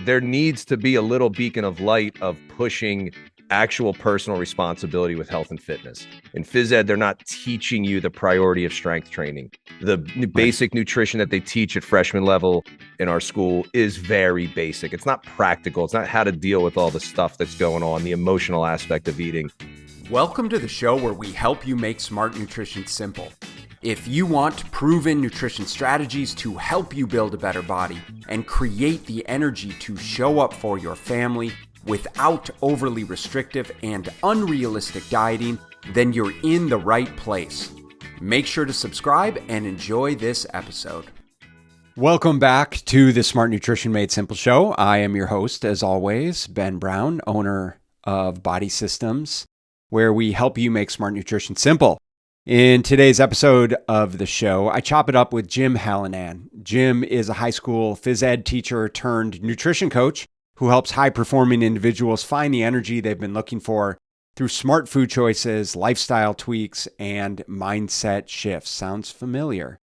there needs to be a little beacon of light of pushing actual personal responsibility with health and fitness. In phys ed, they're not teaching you the priority of strength training. The basic nutrition that they teach at freshman level in our school is very basic. It's not practical. It's not how to deal with all the stuff that's going on, the emotional aspect of eating. Welcome to the show where we help you make smart nutrition simple. If you want proven nutrition strategies to help you build a better body and create the energy to show up for your family without overly restrictive and unrealistic dieting, then you're in the right place. Make sure to subscribe and enjoy this episode. Welcome back to the Smart Nutrition Made Simple show. I am your host, as always, Ben Brown, owner of Body Systems, where we help you make smart nutrition simple. In today's episode of the show, I chop it up with Jim Hallinan. Jim is a high school phys ed teacher turned nutrition coach who helps high-performing individuals find the energy they've been looking for through smart food choices, lifestyle tweaks, and mindset shifts. Sounds familiar?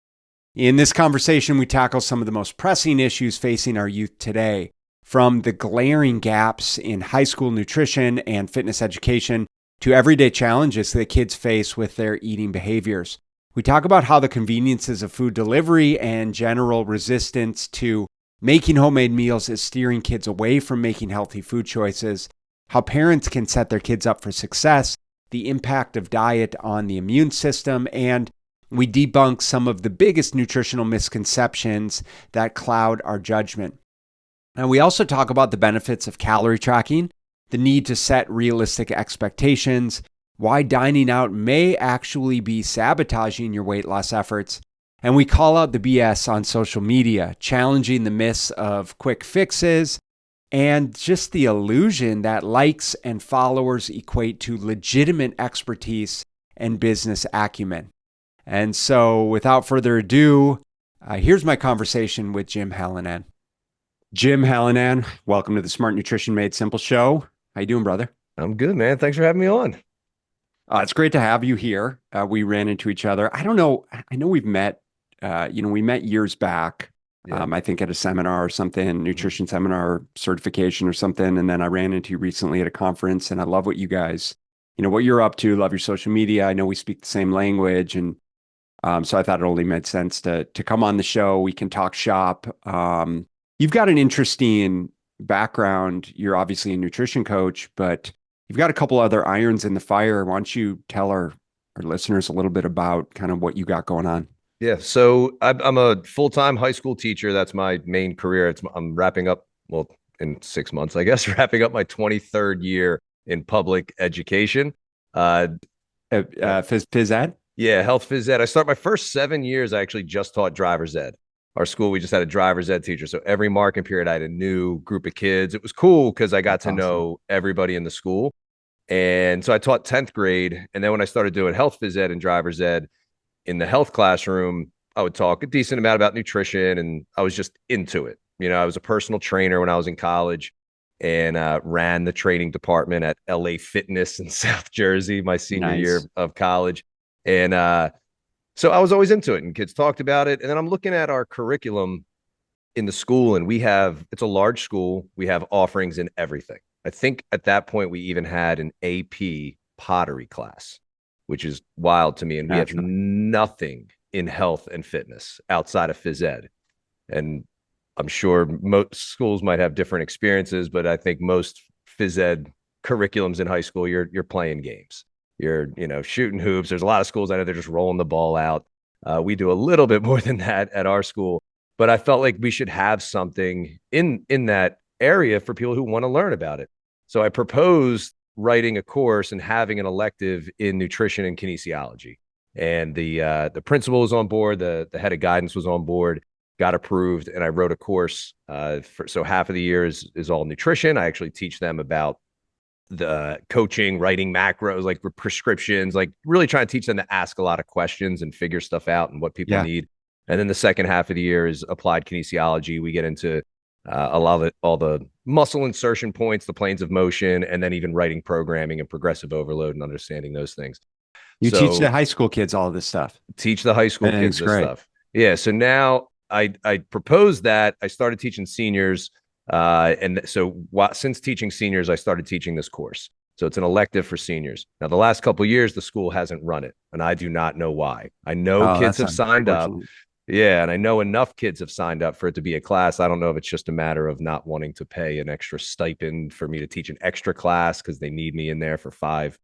In this conversation, we tackle some of the most pressing issues facing our youth today, from the glaring gaps in high school nutrition and fitness education to everyday challenges that kids face with their eating behaviors. We talk about how the conveniences of food delivery and general resistance to making homemade meals is steering kids away from making healthy food choices, how parents can set their kids up for success, the impact of diet on the immune system, and we debunk some of the biggest nutritional misconceptions that cloud our judgment. And we also talk about the benefits of calorie tracking, the need to set realistic expectations, why dining out may actually be sabotaging your weight loss efforts, and we call out the BS on social media, challenging the myths of quick fixes and just the illusion that likes and followers equate to legitimate expertise and business acumen. And so without further ado, here's my conversation with Jim Hallinan. Jim Hallinan, welcome to the Smart Nutrition Made Simple show. How you doing, brother? I'm good, man. Thanks for having me on. It's great to have you here. We ran into each other. I don't know. I know we've met, we met years back, I think at a seminar or something, nutrition seminar certification or something. And then I ran into you recently at a conference, and I love what you guys, what you're up to, love your social media. I know we speak the same language. And so I thought it only made sense to come on the show. We can talk shop. You've got an interesting background. You're obviously a nutrition coach, but you've got a couple other irons in the fire. Why don't you tell our listeners a little bit about kind of what you got going on? Yeah. So I'm a full-time high school teacher. That's my main career. I'm wrapping up, in 6 months, I guess, wrapping up my 23rd year in public education. Phys ed? Yeah, health phys ed. I start my first 7 years. I actually just taught driver's ed. Our school, we just had a driver's ed teacher. So every marking period, I had a new group of kids. It was cool because I got to know everybody in the school. And so I taught 10th grade. And then when I started doing health phys ed and driver's ed in the health classroom, I would talk a decent amount about nutrition. And I was just into it. I was a personal trainer when I was in college and ran the training department at LA Fitness in South Jersey, my senior year of college. And so I was always into it, and kids talked about it. And then I'm looking at our curriculum in the school, and it's a large school. We have offerings in everything. I think at that point we even had an AP pottery class, which is wild to me. And we have nothing in health and fitness outside of phys ed. And I'm sure most schools might have different experiences, but I think most phys ed curriculums in high school, you're playing games. You're, shooting hoops. There's a lot of schools I know they're just rolling the ball out. We do a little bit more than that at our school, but I felt like we should have something in that area for people who want to learn about it. So I proposed writing a course and having an elective in nutrition and kinesiology. And the principal was on board, the head of guidance was on board, got approved, and I wrote a course. So half of the year is all nutrition. I actually teach them about the coaching, writing macros, like prescriptions, like really trying to teach them to ask a lot of questions and figure stuff out and what people need. And then the second half of the year is applied kinesiology. We get into a lot of all the muscle insertion points, the planes of motion, and then even writing programming and progressive overload and understanding those things. You teach the high school kids all of this stuff. Teach the high school kids this stuff. Yeah. So now I proposed that. I started teaching seniors And so since teaching seniors, I started teaching this course. So it's an elective for seniors. Now, the last couple of years, the school hasn't run it, and I do not know why. I know Oh, kids that's have signed up. unfortunate. Yeah, and I know enough kids have signed up for it to be a class. I don't know if it's just a matter of not wanting to pay an extra stipend for me to teach an extra class because they need me in there for five,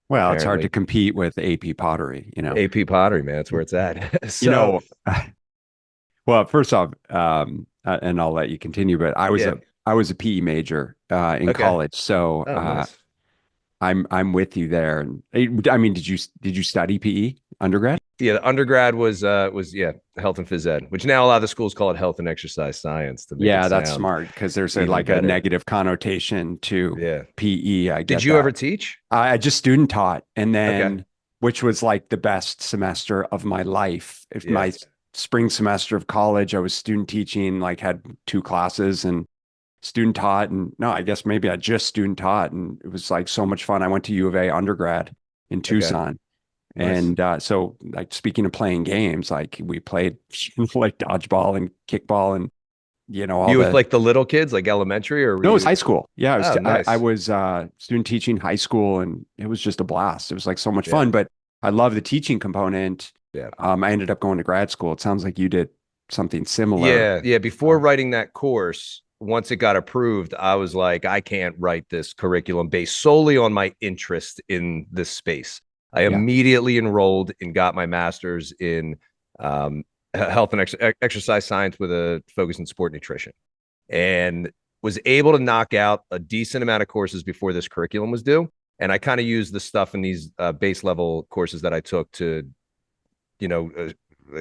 Well, it's hard to apparently. compete with AP pottery, AP pottery, man, that's where it's at. You So, know, well, first off, and I'll let you continue, but yeah. I was a PE major in Okay. college, so Oh, nice. I'm with you there. And I mean, did you study PE undergrad? Yeah, the undergrad was yeah, health and phys ed, which now a lot of the schools call it health and exercise science to make it Yeah, that's sound smart because there's a even like a better. negative connotation to Yeah. PE. I Did get you ever that. teach? I just student taught, and Okay. then which was like the best semester of my life. If Yeah. my spring semester of college, I was student teaching, like had two classes and student taught, and no, I guess maybe I just student taught, and it was like so much fun. I went to U of A undergrad in Okay. Tucson, Nice. and so like speaking of playing games, like we played like dodgeball and kickball and all You with the like the little kids, like elementary, or were no, it was you? high school. Yeah, Oh, I nice. was student teaching high school, and it was just a blast. It was like so much Yeah. fun, but I love the teaching component. Yeah. I ended up going to grad school. It sounds like you did something similar. Yeah. Yeah. Before writing that course, once it got approved, I was like, I can't write this curriculum based solely on my interest in this space. I Yeah, immediately enrolled and got my master's in um, health and exercise science with a focus in sport nutrition, and was able to knock out a decent amount of courses before this curriculum was due. And I kind of used the stuff in these base level courses that I took to,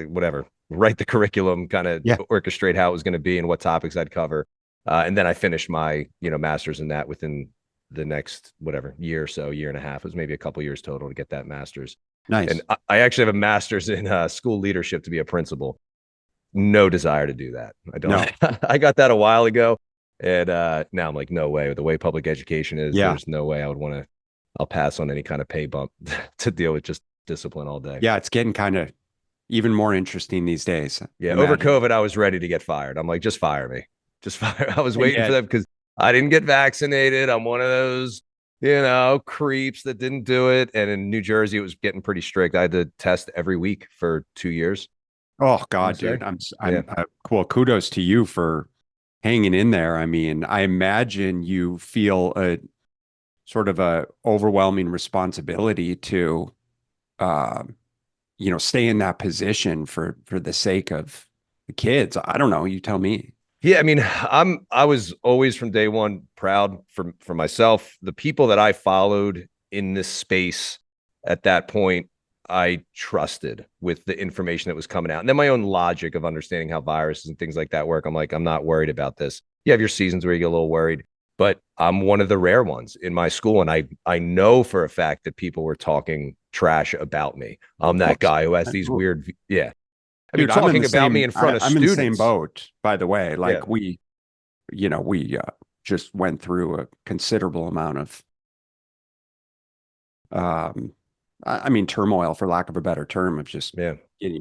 whatever, write the curriculum, kind of yeah, orchestrate how it was going to be and what topics I'd cover. And then I finished my, master's in that within the next, whatever, year or so, year and a half. It was maybe a couple years total to get that master's. And nice. I actually have a master's in school leadership to be a principal. No desire to do that. I don't. No, I got that a while ago, and now I'm like, no way. With the way public education is, yeah, there's no way I would want to. I'll pass on any kind of pay bump to deal with just discipline all day. yeah. It's getting kind of even more interesting these days. Yeah, over Imagine. COVID, I was ready to get fired. I'm like, just fire me. Just fire. I was And waiting for yet, them because I didn't get vaccinated. I'm one of those, creeps that didn't do it. And in New Jersey, it was getting pretty strict. I had to test every week for 2 years. oh I want God, to say, dude, yeah. well. Kudos to you for hanging in there. I mean, I imagine you feel a sort of a overwhelming responsibility to uh, stay in that position for the sake of the kids. I don't know, you tell me. Yeah, I mean, I was always from day one proud for myself. The people that I followed in this space at that point, I trusted with the information that was coming out. And then my own logic of understanding how viruses and things like that work. I'm like, I'm not worried about this. You have your seasons where you get a little worried, but I'm one of the rare ones in my school. And I know for a fact that people were talking trash about me. I'm Of that course. guy who has these weird, yeah. I mean, Dude, I'm in talking the about me same in front of I'm in the same students. boat, by the way. Yeah. Like we just went through a considerable amount of um I mean turmoil for lack of a better term of just Yeah.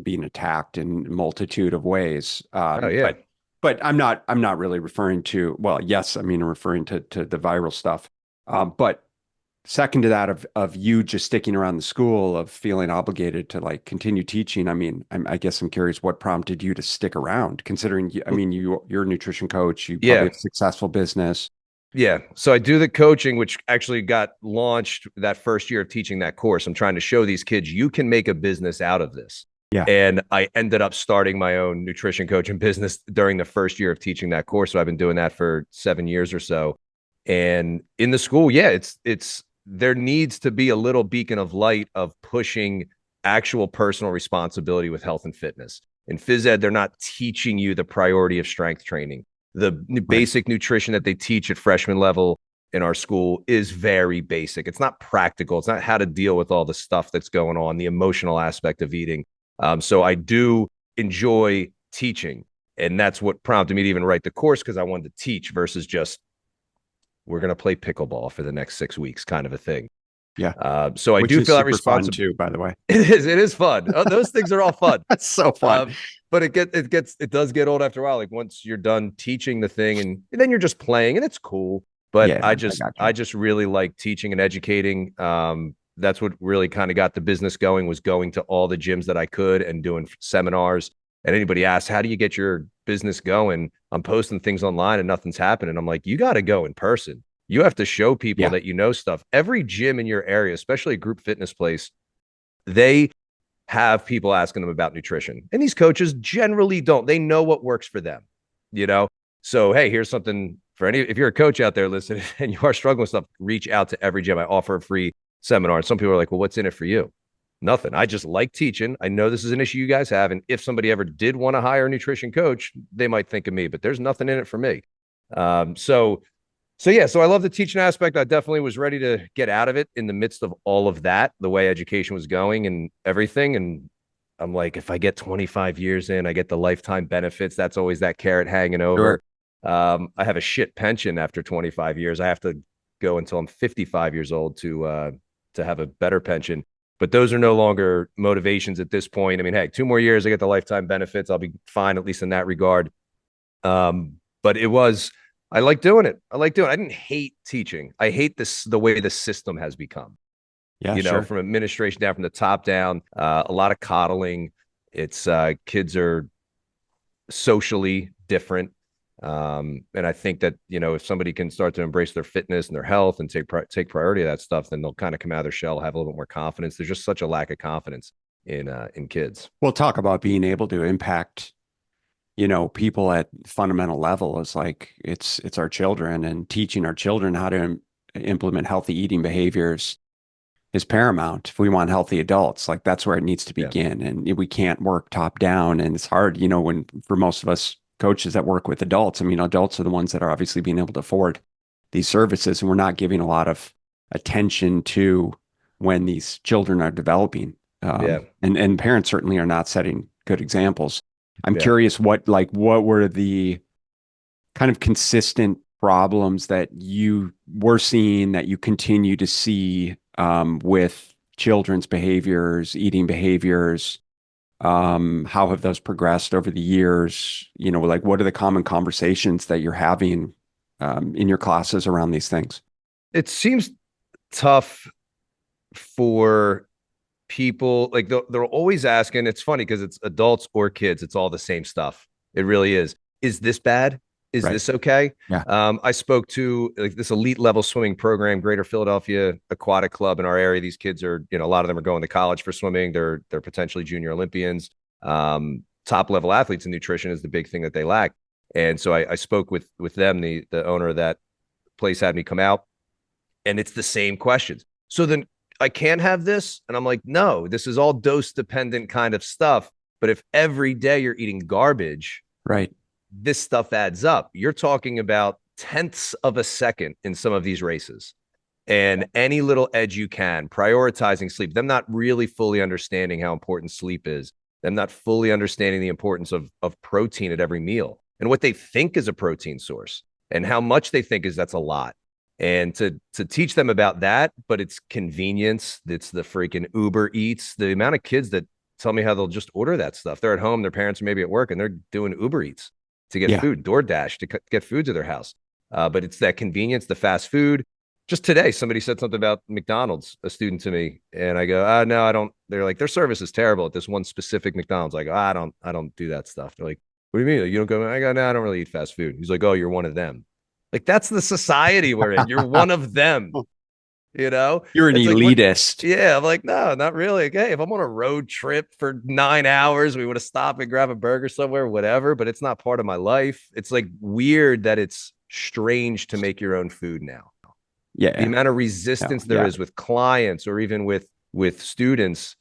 being attacked in a multitude of ways. Oh yeah. But I'm not really referring to, well, yes, I mean I'm referring to the viral stuff. But second to that of you just sticking around the school, of feeling obligated to like continue teaching. I mean, I guess I'm curious what prompted you to stick around, considering I mean you're a nutrition coach, you probably Yeah. have a successful business. Yeah. So I do the coaching, which actually got launched that first year of teaching that course. I'm trying to show these kids you can make a business out of this. Yeah. And I ended up starting my own nutrition coaching business during the first year of teaching that course. So I've been doing that for 7 years or so. And in the school, yeah, it's there needs to be a little beacon of light of pushing actual personal responsibility with health and fitness. In phys ed, they're not teaching you the priority of strength training. The Right. basic nutrition that they teach at freshman level in our school is very basic. It's not practical. It's not how to deal with all the stuff that's going on, the emotional aspect of eating. So I do enjoy teaching. And that's what prompted me to even write the course, because I wanted to teach versus just we're going to play pickleball for the next 6 weeks kind of a thing. Yeah. So I Which do is feel that super fun responsibility. too, by the way. It is fun. Those things are all fun. That's so fun. But it does get old after a while. Like once you're done teaching the thing and then you're just playing and it's cool. But Yeah, I got you. I just really like teaching and educating. That's what really kind of got the business going, was going to all the gyms that I could and doing seminars. And anybody asks, how do you get your business going? I'm posting things online and nothing's happening. I'm like, you got to go in person. You have to show people Yeah. that you know stuff. Every gym in your area, especially a group fitness place, they have people asking them about nutrition. And these coaches generally don't. They know what works for them, you know? So, hey, here's something for if you're a coach out there listening and you are struggling with stuff, reach out to every gym. I offer a free seminar. And some people are like, well, what's in it for you? Nothing. I just like teaching. I know this is an issue you guys have. And if somebody ever did want to hire a nutrition coach, they might think of me, but there's nothing in it for me. So I love the teaching aspect. I definitely was ready to get out of it in the midst of all of that, the way education was going and everything. And I'm like, if I get 25 years in, I get the lifetime benefits. That's always that carrot hanging over. Sure. I have a shit pension after 25 years. I have to go until I'm 55 years old to have a better pension. But those are no longer motivations at this point. I mean, hey, 2 more years, I get the lifetime benefits. I'll be fine, at least in that regard. But I like doing it. I like doing it. I didn't hate teaching. I hate the way the system has become, Yeah, sure. from administration down, from the top down, a lot of coddling. It's kids are socially different. And I think that, if somebody can start to embrace their fitness and their health and take priority of that stuff, then they'll kind of come out of their shell, have a little bit more confidence. There's just such a lack of confidence in kids. We'll talk about being able to impact, people at fundamental level. Is like it's our children, and teaching our children how to implement healthy eating behaviors is paramount if we want healthy adults. Like that's where it needs to Yeah. begin. And we can't work top down. And it's hard, when for most of us coaches that work with adults, I mean, adults are the ones that are obviously being able to afford these services. And we're not giving a lot of attention to when these children are developing. Yeah. And parents certainly are not setting good examples. I'm Yeah. curious what were the kind of consistent problems that you were seeing, that you continue to see with children's behaviors, eating behaviors? How have those progressed over the years? Like what are the common conversations that you're having in your classes around these things? It seems tough for people. Like they're always asking. It's funny because it's adults or kids. It's all the same stuff. It really is. Is this bad? Is Right. this okay? Yeah. I spoke to like this elite level swimming program, Greater Philadelphia Aquatic Club in our area. These kids are, a lot of them are going to college for swimming. They're potentially junior Olympians. Top level athletes in nutrition is the big thing that they lack. And so I spoke with them. The owner of that place had me come out, and it's the same questions. So then I can't have this, and I'm like, no, this is all dose dependent kind of stuff. But if every day you're eating garbage, Right. this stuff adds up. You're talking about tenths of a second in some of these races. And any little edge you can, prioritizing sleep, them not really fully understanding how important sleep is, them not fully understanding the importance of protein at every meal and what they think is a protein source and how much they think is that's a lot. And to teach them about that, but it's convenience. It's the freaking Uber Eats. The amount of kids that tell me how they'll just order that stuff. They're at home, their parents are maybe at work, and they're doing Uber Eats to get Yeah. food, DoorDash to get food to their house. But it's that convenience, the fast food. Just today, somebody said something about McDonald's, a student to me, and I go, no, I don't. They're like, their service is terrible at this one specific McDonald's. I go, I don't do that stuff. They're like, what do you mean? You don't go? I go, no, I don't really eat fast food. He's like, oh, you're one of them. Like that's the society we're in. You're one of them. You're an It's like elitist. yeah, I'm like, no, not really. Okay, if I'm on a road trip for 9 hours, we would have stopped and grab a burger somewhere, whatever. But it's not part of my life. It's like weird that it's strange to make your own food now. The Yeah. amount of No, resistance there yeah. is with clients or even with students,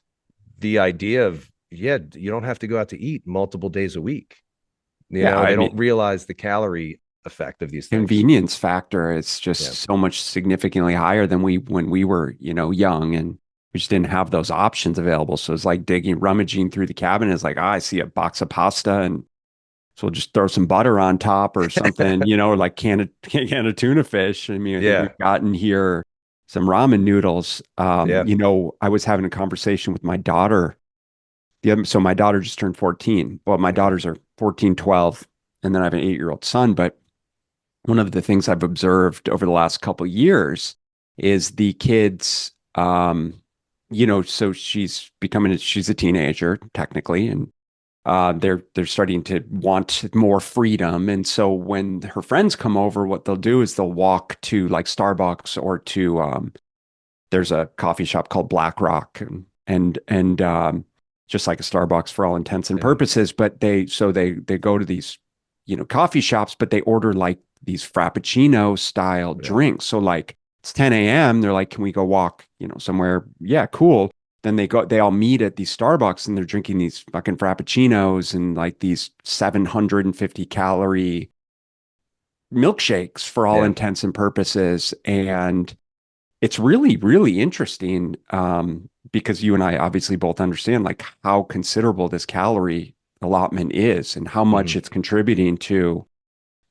the idea of you don't have to go out to eat multiple days a week. Yeah. They I don't mean, realize the calorie effect of these things. convenience factor is Yeah. just so much significantly higher than when we were, young, and we just didn't have those options available. So it's like rummaging through the cabinet. It's like, I see a box of pasta, and so we'll just throw some butter on top or something, or like can of tuna fish. I mean, I think Yeah. we've gotten here some ramen noodles. Yeah. I was having a conversation with my daughter. So my daughter just turned 14. Well, my Okay. daughters are 14, 12, and then I have an 8-year-old son. But one of the things I've observed over the last couple of years is the kids, so she's a teenager technically, and they're starting to want more freedom. And so when her friends come over, what they'll do is they'll walk to like Starbucks or to there's a coffee shop called Black Rock, and just like a Starbucks for all intents and Yeah. purposes. But they go to these, coffee shops, but they order like these Frappuccino style Yeah. drinks. So like it's 10 a.m. They're like, can we go walk, somewhere? Yeah, cool. Then they all meet at these Starbucks and they're drinking these fucking Frappuccinos and like these 750 calorie milkshakes for all Yeah. intents and purposes. And it's really, really interesting, because you and I obviously both understand like how considerable this calorie allotment is and how much Mhm. it's contributing to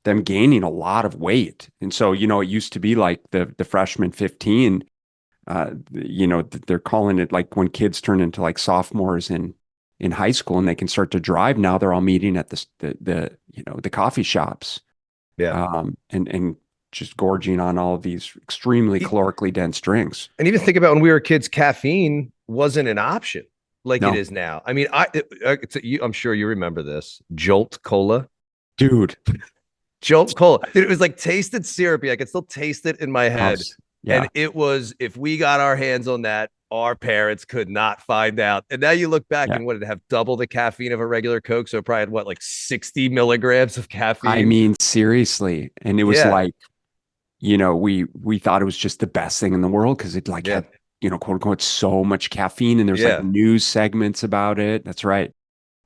them gaining a lot of weight. And so, it used to be like the freshman 15, they're calling it like when kids turn into like sophomores in high school and they can start to drive. Now they're all meeting at the coffee shops, Yeah. and just gorging on all of these extremely E- calorically dense drinks. And even think about when we were kids, caffeine wasn't an option like it No, is now. I mean, I'm sure you remember this Jolt Cola. dude. Jolt Cola. Dude, it was like tasted syrupy. I could still taste it in my head. Gross. And Yeah. it was, if we got our hands on that, our parents could not find out. And now you look back Yeah. and what did it have double the caffeine of a regular Coke? So it probably had what, like 60 milligrams of I caffeine? mean, seriously. And it was Yeah. like, we thought it was just the best thing in the world because it like Yeah. had, quote unquote, so much caffeine and there's like Yeah. news segments about it. That's right.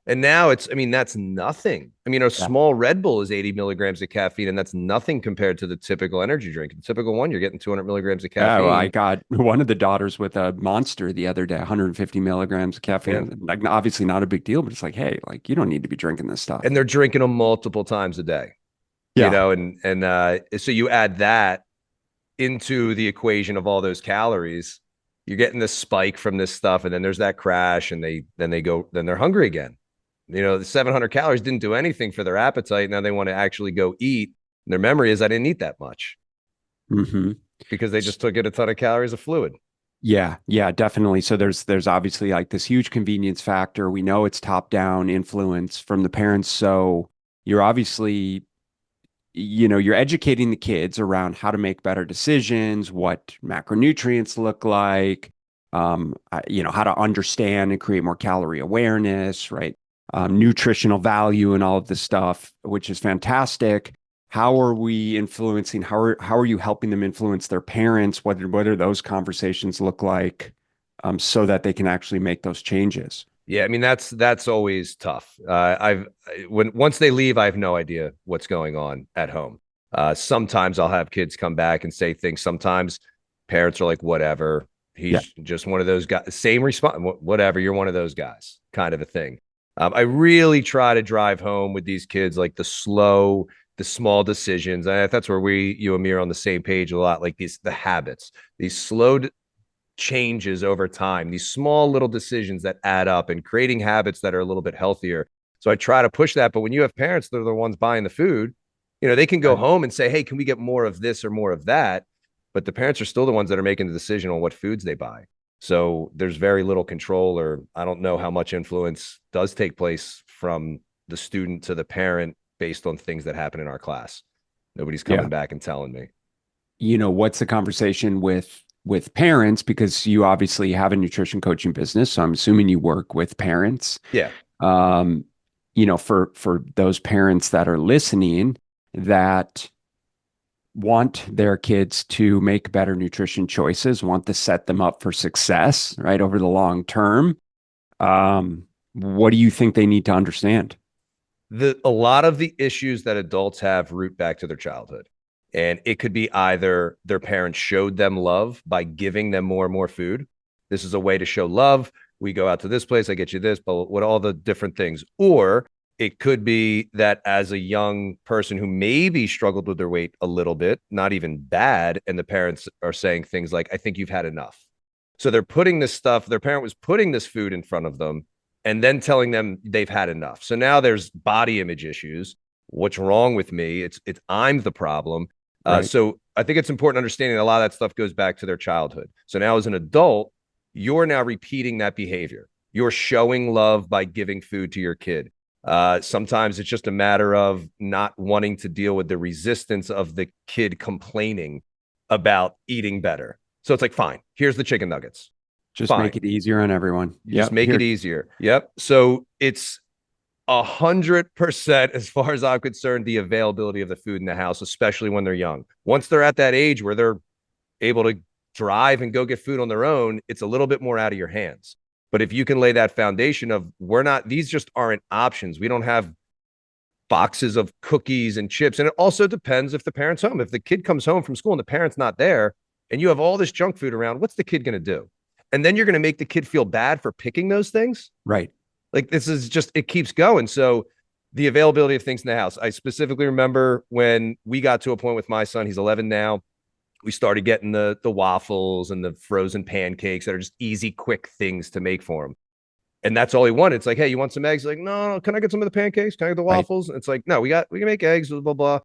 And now it's, I mean, that's nothing. I mean, a Yeah. small Red Bull is 80 milligrams of caffeine, and that's nothing compared to the typical energy drink. The typical one, you're getting 200 milligrams of Yeah, well, I caffeine. got one of the daughters with a Monster the other day, 150 milligrams of Yeah. caffeine. Like, obviously not a big deal, but it's like, hey, like you don't need to be drinking this And stuff. they're drinking them multiple times a day, Yeah. and so you add that into the equation of all those calories, you're getting this spike from this stuff, and then there's that crash, and then they're hungry again. The 700 calories didn't do anything for their appetite. Now they want to actually go eat. And their memory is I didn't eat that much hmm because they just took in a ton of calories of fluid. Yeah, yeah, definitely. So there's obviously like this huge convenience factor. We know it's top-down influence from the parents. So you're obviously, you're educating the kids around how to make better decisions, what macronutrients look like, how to understand and create more calorie awareness, right? Nutritional value and all of this stuff, which is fantastic. How are we influencing? How are you helping them influence their parents? What are those conversations look like, so that they can actually make those changes? Yeah, I mean that's always tough. I've when once they leave, I have no idea what's going on at home. Sometimes I'll have kids come back and say things. Sometimes parents are like, "Whatever, Yeah, he's just one of those guys." Same response, whatever. You're one of those guys, kind of a thing. I really try to drive home with these kids like the small decisions. And that's where you and me are on the same page a lot. Like the habits, these slow changes over time, these small little decisions that add up and creating habits that are a little bit healthier. So I try to push that. But when you have parents that are the ones buying the food, they can go right. home and say, hey, can we get more of this or more of that? But the parents are still the ones that are making the decision on what foods they buy. So there's very little control, or I don't know how much influence does take place from the student to the parent based on things that happen in our class. Nobody's Yeah. coming back and telling me. What's the conversation with parents, because you obviously have a nutrition coaching business, so I'm assuming you work with parents. Yeah. um for those parents that are listening that want their kids to make better nutrition choices, want to set them up for success, right, over the long term. What do you think they need to understand? A lot of the issues that adults have root back to their childhood. And it could be either their parents showed them love by giving them more and more food. This is a way to show love. We go out to this place, I get you this, but what all the different things. Or It could be that as a young person who maybe struggled with their weight a little bit, not even bad, and the parents are saying things like, I think you've had enough. So they're putting this stuff, their parent was putting this food in front of them and then telling them they've had enough. So now there's body image issues. What's wrong with me? It's I'm the problem. Right. So I think it's important understanding a lot of that stuff goes back to their childhood. So now as an adult, you're now repeating that behavior. You're showing love by giving food to your kid. Sometimes it's just a matter of not wanting to deal with the resistance of the kid complaining about eating better. So it's like, fine, here's the chicken nuggets. Just make Fine. it easier on everyone. You just Yep. make it Here. easier. Yep. So it's 100% as far as I'm concerned, the availability of the food in the house, especially when they're young. Once they're at that age where they're able to drive and go get food on their own, it's a little bit more out of your hands. But if you can lay that foundation of we're not, these just aren't options. We don't have boxes of cookies and chips. And it also depends if the parent's home. If the kid comes home from school and the parent's not there and you have all this junk food around, what's the kid going to do? And then you're going to make the kid feel bad for picking those things. Right. Like this is just, it keeps going. So the availability of things in the house. I specifically remember when we got to a point with my son, he's 11 now. We started getting the waffles and the frozen pancakes that are just easy, quick things to make for him. And that's all he wanted. It's like, hey, you want some eggs? Like, no, can I get some of the pancakes? Can I get the Right. waffles? It's like, no, we can make eggs, blah, blah, blah.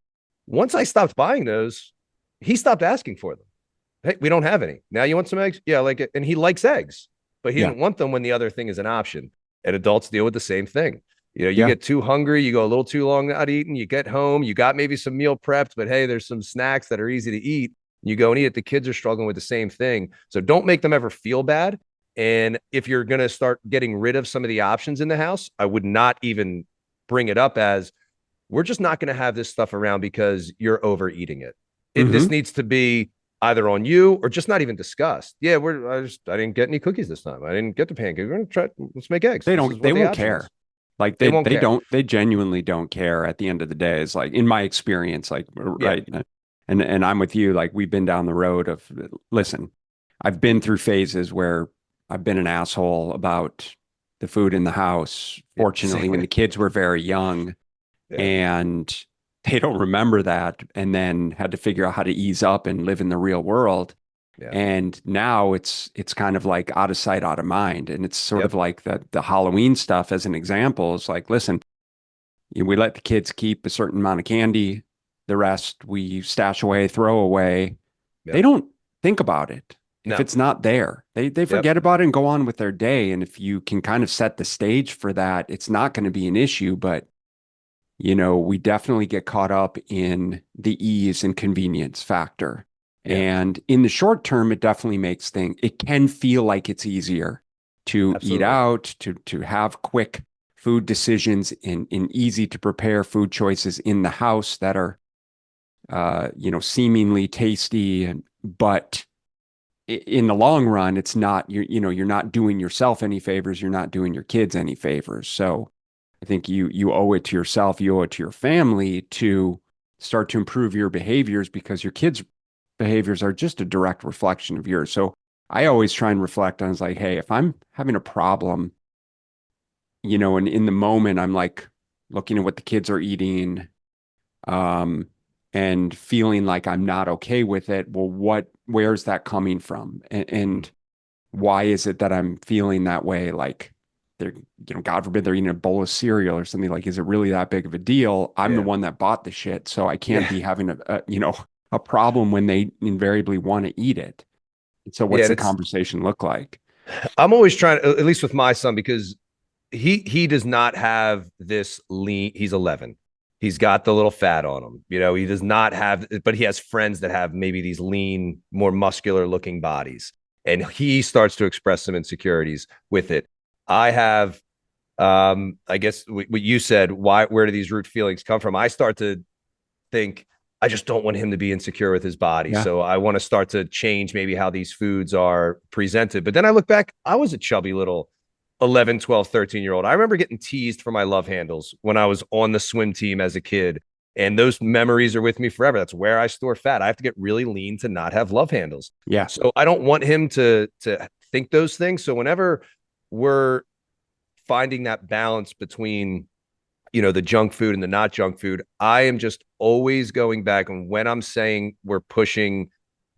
Once I stopped buying those, he stopped asking for them. Hey, we don't have any. Now you want some eggs? Yeah, I like it. And he likes eggs, but he Yeah. didn't want them when the other thing is an option. And adults deal with the same thing. You know, you Yeah. get too hungry, you go a little too long not eating, you get home, you got maybe some meal prepped, but hey, there's some snacks that are easy to eat. You go and eat it. The kids are struggling with the same thing. So don't make them ever feel bad. And if you're going to start getting rid of some of the options in the house, I would not even bring it up as we're just not going to have this stuff around because you're overeating it. This Mm-hmm. needs to be either on you or just not even discussed. Yeah, I didn't get any cookies this time. I didn't get the pancakes. We're gonna try. Let's make eggs. They This don't is they what the won't option care. is. Like They they won't they care. don't they genuinely don't care at the end of the day. It's like in my experience, like Yeah. right. And I'm with you, like we've been down the road of listen, I've been through phases where I've been an asshole about the food in the house. Fortunately, when Same. the kids were very young Yeah. and they don't remember that and then had to figure out how to ease up and live in the real world. Yeah. And now it's kind of like out of sight, out of mind. And it's sort of Yep. like the Halloween stuff as an example. It's like, listen, we let the kids keep a certain amount of candy. The rest we stash away, throw away. They Yep. don't think about it. If No. it's not there, they Yep. forget about it and go on with their day. And if you can kind of set the stage for that, it's not going to be an issue. But we definitely get caught up in the ease and convenience factor. Yeah. And in the short term, it definitely it can feel like it's easier to eat Absolutely. out, to have quick food decisions in easy to prepare food choices in the house that are, seemingly tasty. But in the long run, it's not, you're not doing yourself any favors. You're not doing your kids any favors. So I think you owe it to yourself, you owe it to your family to start to improve your behaviors because your kids' behaviors are just a direct reflection of yours. So I always try and reflect on it's like, hey, if I'm having a problem, and in the moment I'm like looking at what the kids are eating, um, and feeling like I'm not okay with it. Well, where's that coming from? And why is it that I'm feeling that way? Like they're, God forbid they're eating a bowl of cereal or something. Like, is it really that big of a deal? I'm the Yeah. one that bought the shit, so I can't Yeah. be having a problem when they invariably want to eat it. So Yeah. what's And the it's conversation look like? I'm always trying, at least with my son, because he does not have this lean. He's 11. He's got the little fat on him. He does not have, but he has friends that have maybe these lean, more muscular looking bodies. And he starts to express some insecurities with it. I have, I guess what you said, where do these root feelings come from? I start to think I just don't want him to be insecure with his body. Yeah. So I want to start to change maybe how these foods are presented. But then I look back, I was a chubby little 11, 12, 13-year old. I remember getting teased for my love handles when I was on the swim team as a kid. And those memories are with me forever. That's where I store fat. I have to get really lean to not have love handles. Yeah. So I don't want him to think those things. So whenever we're finding that balance between the junk food and the not junk food. I am just always going back. And when I'm saying we're pushing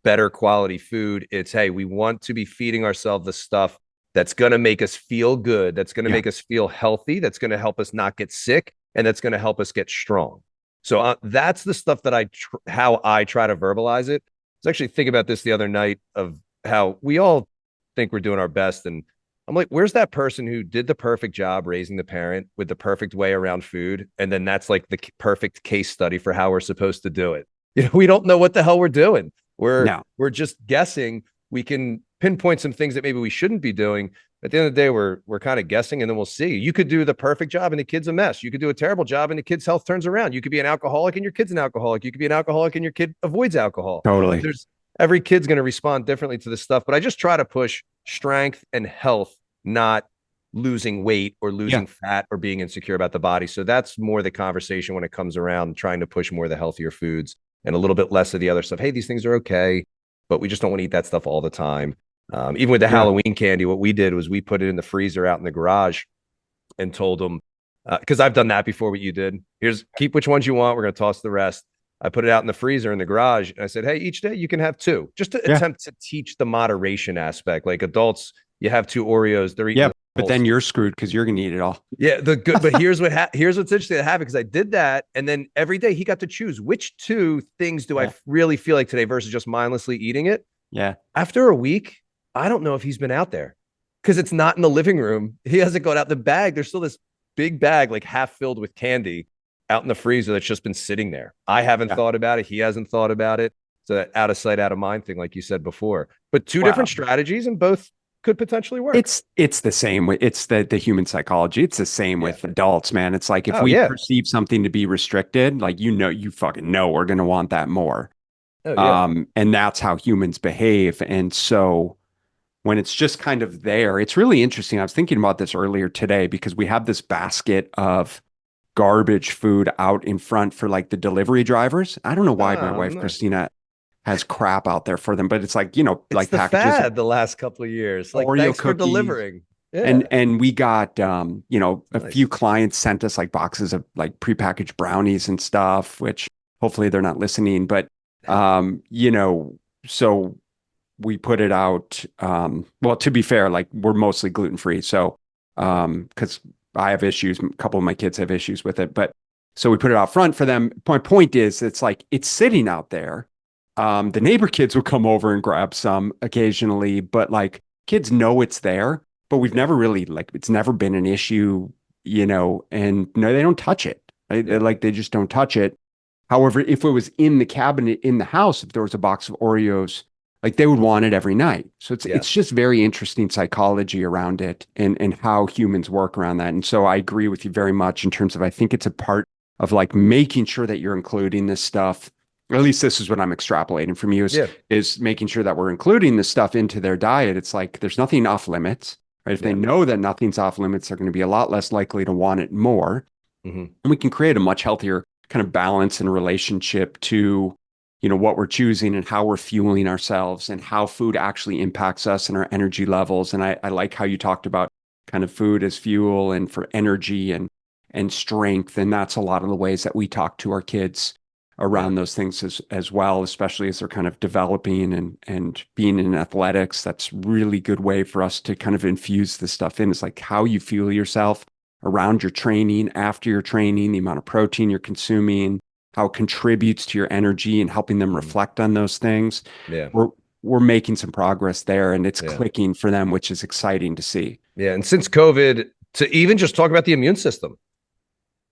better quality food, it's, hey, we want to be feeding ourselves the stuff that's going to make us feel good, that's going to Yeah. make us feel healthy, that's going to help us not get sick, and that's going to help us get strong. So that's the stuff that how I try to verbalize it. I was actually thinking about this the other night of how we all think we're doing our best. And I'm like, where's that person who did the perfect job raising the parent with the perfect way around food? And then that's like the perfect case study for how we're supposed to do it. We don't know what the hell we're doing. No. We're just guessing. We can pinpoint some things that maybe we shouldn't be doing. At the end of the day, we're kind of guessing, and then we'll see. You could do the perfect job and the kid's a mess. You could do a terrible job and the kid's health turns around. You could be an alcoholic and your kid's an alcoholic. You could be an alcoholic and your kid avoids alcohol. Totally. There's every kid's going to respond differently to this stuff, but I just try to push strength and health, not losing weight or losing fat or being insecure about the body. So that's more the conversation when it comes around, trying to push more of the healthier foods and a little bit less of the other stuff. Hey, these things are okay, but we just don't want to eat that stuff all the time. Even with the Halloween candy, what we did was we put it in the freezer out in the garage and told them, because I've done that before, what you did. Keep which ones you want. We're going to toss the rest. I put it out in the freezer in the garage, and I said, hey, each day you can have two, just to attempt to teach the moderation aspect. Like adults, you have two Oreos. They're eating. Yeah, but then you're screwed because you're going to eat it all. Yeah, but here's what's interesting that happened, because I did that, and then every day he got to choose which two things do I really feel like today versus just mindlessly eating it. Yeah. After a week, I don't know if he's been out there because it's not in the living room. He hasn't gone out. The bag, there's still this big bag, like half filled with candy out in the freezer that's just been sitting there. I haven't thought about it. He hasn't thought about it. So that out of sight, out of mind thing, like you said before. But two different strategies, and both could potentially work. It's the same. It's the human psychology. It's the same with adults, man. It's like if we perceive something to be restricted, like you fucking know we're gonna want that more. And that's how humans behave. And so when it's just kind of there, it's really interesting. I was thinking about this earlier today because we have this basket of garbage food out in front for like the delivery drivers. I don't know why my wife Christina has crap out there for them, but it's like, it's like the packages fad the last couple of years. Like, Oreo thanks cookies. for delivering. Yeah. And we got a few clients sent us like boxes of like prepackaged brownies and stuff, which hopefully they're not listening, but so we put it out. Well, to be fair, like we're mostly gluten-free. So, because I have issues, a couple of my kids have issues with it, but so we put it out front for them. My point is, it's like, it's sitting out there. The neighbor kids will come over and grab some occasionally, but like kids know it's there, but we've never really, like, it's never been an issue, and no, they don't touch it. They just don't touch it. However, if it was in the cabinet in the house, if there was a box of Oreos, like they would want it every night. So it's just very interesting psychology around it and how humans work around that. And so I agree with you very much in terms of, I think it's a part of like making sure that you're including this stuff. Or at least this is what I'm extrapolating from you is making sure that we're including this stuff into their diet. It's like, there's nothing off limits, right? If they know that nothing's off limits, they're going to be a lot less likely to want it more. And we can create a much healthier kind of balance and relationship to, what we're choosing and how we're fueling ourselves and how food actually impacts us and our energy levels. And I like how you talked about kind of food as fuel and for energy and strength. And that's a lot of the ways that we talk to our kids around those things as well, especially as they're kind of developing and being in athletics. That's really good way for us to kind of infuse this stuff in. It's like how you fuel yourself around your training, after your training, the amount of protein you're consuming, how it contributes to your energy and helping them reflect on those things. Yeah. We're making some progress there, and it's clicking for them, which is exciting to see. Yeah. And since COVID, to even just talk about the immune system,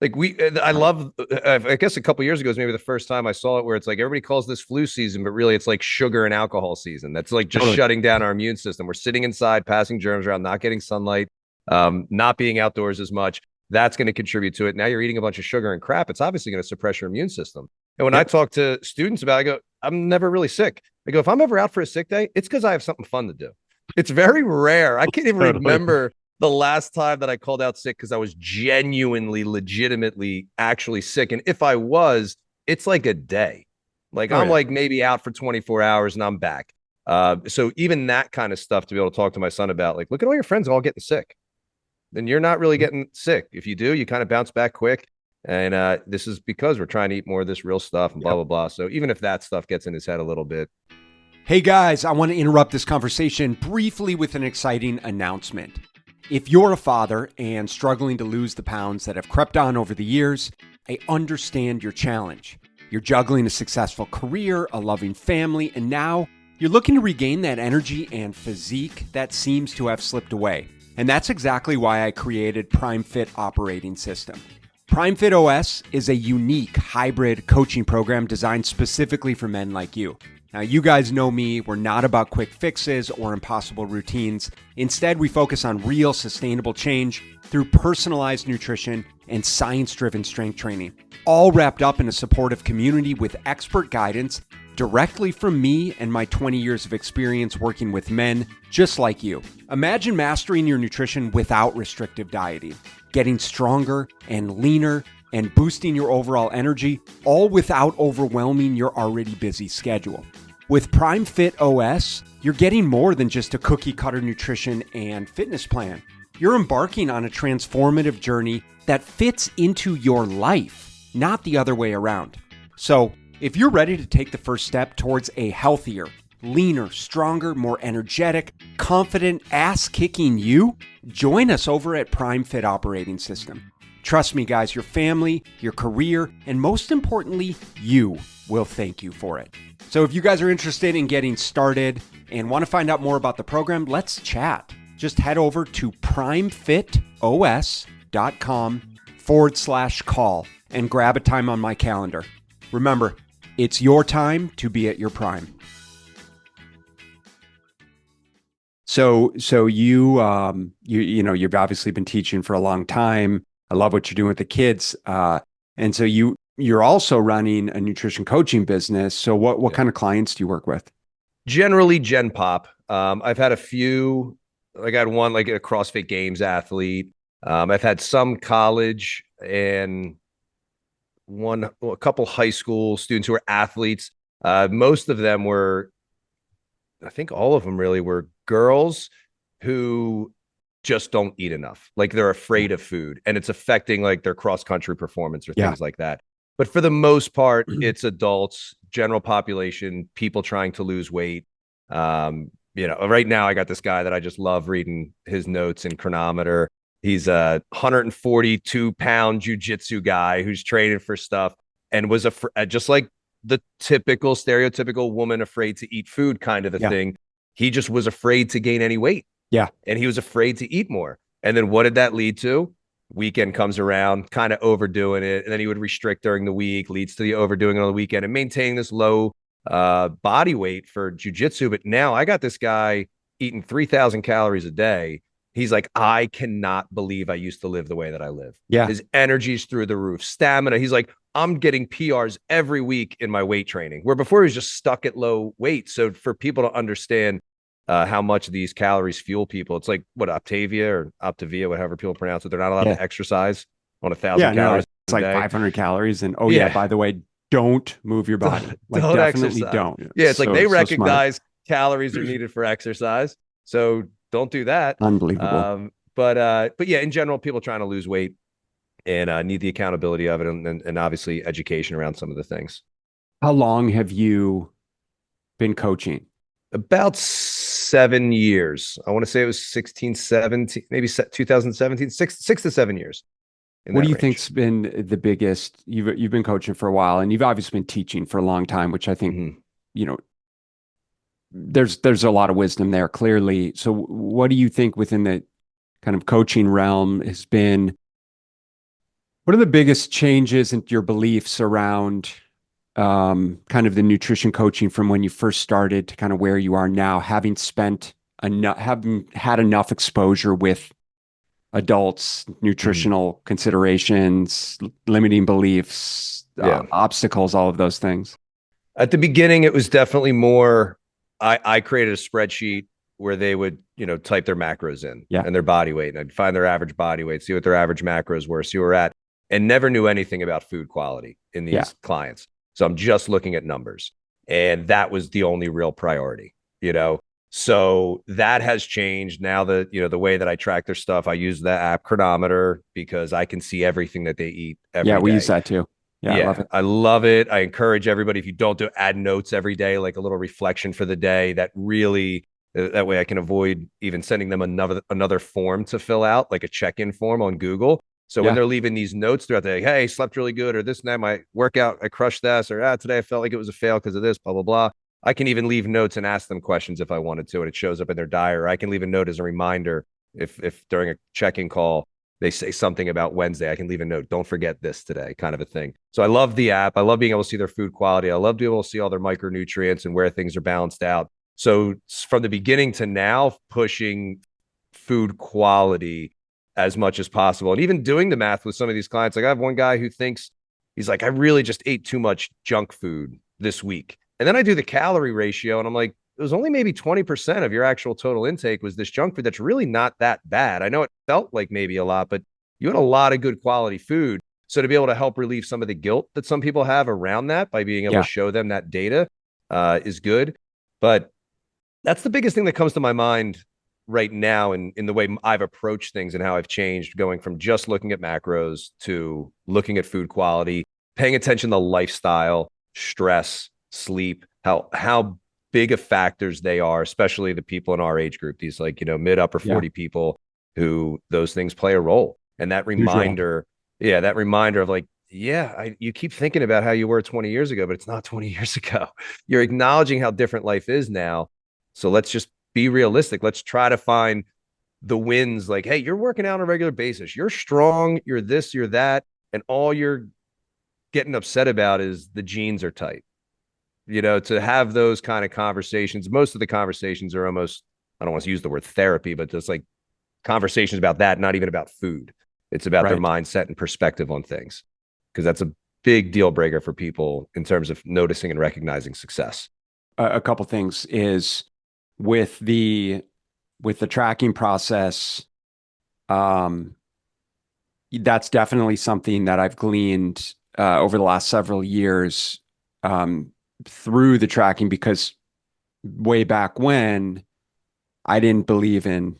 like I guess a couple of years ago is maybe the first time I saw it, where it's like everybody calls this flu season, but really it's like sugar and alcohol season. That's like just shutting down our immune system. We're sitting inside, passing germs around, not getting sunlight, not being outdoors as much. That's going to contribute to it. Now you're eating a bunch of sugar and crap. It's obviously going to suppress your immune system. And when I talk to students about it, I go, I'm never really sick. I go, if I'm ever out for a sick day, it's because I have something fun to do. It's very rare. I can't even remember the last time that I called out sick because I was genuinely, legitimately, actually sick. And if I was, it's like a day. Like I'm like maybe out for 24 hours and I'm back. So even that kind of stuff to be able to talk to my son about, like, look at all your friends all getting sick. then you're not really getting sick. If you do, you kind of bounce back quick. And this is because we're trying to eat more of this real stuff and blah, blah, blah. So even if that stuff gets in his head a little bit. Hey guys, I want to interrupt this conversation briefly with an exciting announcement. If you're a father and struggling to lose the pounds that have crept on over the years, I understand your challenge. You're juggling a successful career, a loving family, and now you're looking to regain that energy and physique that seems to have slipped away. And that's exactly why I created Prime Fit Operating System. Prime Fit OS is a unique hybrid coaching program designed specifically for men like you. Now, you guys know me, we're not about quick fixes or impossible routines. Instead, we focus on real sustainable change through personalized nutrition and science-driven strength training, all wrapped up in a supportive community with expert guidance directly from me and my 20 years of experience working with men just like you. Imagine mastering your nutrition without restrictive dieting, getting stronger and leaner, and boosting your overall energy, all without overwhelming your already busy schedule. With Prime Fit OS, you're getting more than just a cookie cutter nutrition and fitness plan. You're embarking on a transformative journey that fits into your life, not the other way around. So, if you're ready to take the first step towards a healthier, leaner, stronger, more energetic, confident, ass-kicking you, join us over at Prime Fit Operating System. Trust me, guys, your family, your career, and most importantly, you will thank you for it. So if you guys are interested in getting started and want to find out more about the program, let's chat. Just head over to primefitos.com/call and grab a time on my calendar. Remember, it's your time to be at your prime. So you've obviously been teaching for a long time. I love what you're doing with the kids. And so you're also running a nutrition coaching business. So what kind of clients do you work with? Generally Gen Pop. I've had a few, like I had one like a CrossFit Games athlete. I've had some college and a couple high school students who were athletes. Most of them were, I think all of them really were girls who just don't eat enough. Like they're afraid of food and it's affecting like their cross country performance or things like that. But for the most part, it's adults, general population, people trying to lose weight. Right now I got this guy that I just love reading his notes in Chronometer. He's a 142-pound jujitsu guy who's training for stuff and was just like the typical stereotypical woman afraid to eat food kind of a thing. He just was afraid to gain any weight. Yeah. And he was afraid to eat more. And then what did that lead to? Weekend comes around, kind of overdoing it. And then he would restrict during the week, leads to the overdoing it on the weekend and maintaining this low body weight for jujitsu. But now I got this guy eating 3,000 calories a day. He's like, I cannot believe I used to live the way that I live. Yeah. His energy's through the roof, stamina. He's like, I'm getting PRs every week in my weight training, where before he was just stuck at low weight. So for people to understand how much these calories fuel people, it's like what Optavia, whatever people pronounce it. They're not allowed to exercise on 1,000 calories. It's like 500 calories. And by the way, don't move your body. Don't definitely exercise. Don't. Yeah, it's like they recognize calories are needed for exercise. So don't do that. Unbelievable. But yeah, in general, people trying to lose weight and need the accountability of it and obviously education around some of the things. How long have you been coaching? About 7 years. I want to say it was 16, 17, maybe 2017, 6 to 7 years. What do you think's been the biggest? You've been coaching for a while, and you've obviously been teaching for a long time, which I think there's a lot of wisdom there, clearly. So what do you think within the kind of coaching realm has been? What are the biggest changes in your beliefs around kind of the nutrition coaching from when you first started to kind of where you are now, having had enough exposure with adults, nutritional considerations, limiting beliefs, obstacles, all of those things? At the beginning, it was definitely more, I created a spreadsheet where they would, type their macros in and their body weight, and I'd find their average body weight, see what their average macros were, see where we're at, and never knew anything about food quality in these clients. So I'm just looking at numbers. And that was the only real priority. So that has changed now. That the way that I track their stuff, I use the app Chronometer because I can see everything that they eat Yeah, every we use day. that too. Yeah, I love Yeah, it. I love it. I encourage everybody, if you don't do, add notes every day, like a little reflection for the day. That really, that way I can avoid even sending them another form to fill out, like a check-in form on Google. So when Yeah, they're leaving these notes throughout the day, hey, slept really good, or this and that, my workout, I crushed this, or today I felt like it was a fail because of this, blah, blah, blah. I can even leave notes and ask them questions if I wanted to, and it shows up in their diary. Or I can leave a note as a reminder if during a check-in call they say something about Wednesday, I can leave a note. Don't forget this today, kind of a thing. So I love the app. I love being able to see their food quality. I love being able to see all their micronutrients and where things are balanced out. So from the beginning to now, pushing food quality as much as possible. And even doing the math with some of these clients. Like I have one guy who thinks he's like, I really just ate too much junk food this week. And then I do the calorie ratio and I'm like, it was only maybe 20% of your actual total intake was this junk food. That's really not that bad. I know it felt like maybe a lot, but you had a lot of good quality food. So to be able to help relieve some of the guilt that some people have around that by being able to yeah. show them that data is good. But that's the biggest thing that comes to my mind right now in the way I've approached things and how I've changed going from just looking at macros to looking at food quality, paying attention to lifestyle, stress, sleep, how big of factors they are, especially the people in our age group, these like, mid upper Yeah, 40 people who those things play a role. And that huge role. reminder, yeah, that reminder of like, yeah, you keep thinking about how you were 20 years ago, but it's not 20 years ago. You're acknowledging how different life is now. So let's just be realistic. Let's try to find the wins. Like, hey, you're working out on a regular basis. You're strong. You're this, you're that. And all you're getting upset about is the jeans are tight. To have those kind of conversations, most of the conversations are almost, I don't want to use the word therapy, but just like conversations about that, not even about food. It's about their Right. mindset and perspective on things. Because that's a big deal breaker for people in terms of noticing and recognizing success. A couple things is with the tracking process, um, that's definitely something that I've gleaned over the last several years through the tracking because way back when I didn't believe in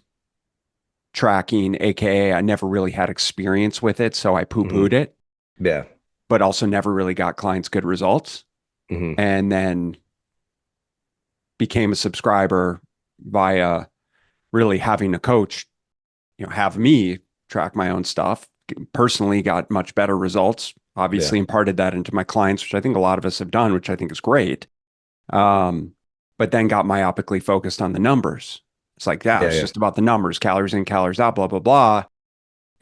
tracking, aka I never really had experience with it, so I poo-pooed Mm-hmm. it, Yeah. but also never really got clients good results. Mm-hmm. And then became a subscriber via really having a coach, have me track my own stuff. Personally, got much better results. Yeah. Obviously, imparted that into my clients, which I think a lot of us have done, which I think is great. Um, but then got myopically focused on the numbers. It's like, yeah, Yeah. it's Yeah. just about the numbers, calories in, calories out, blah, blah, blah.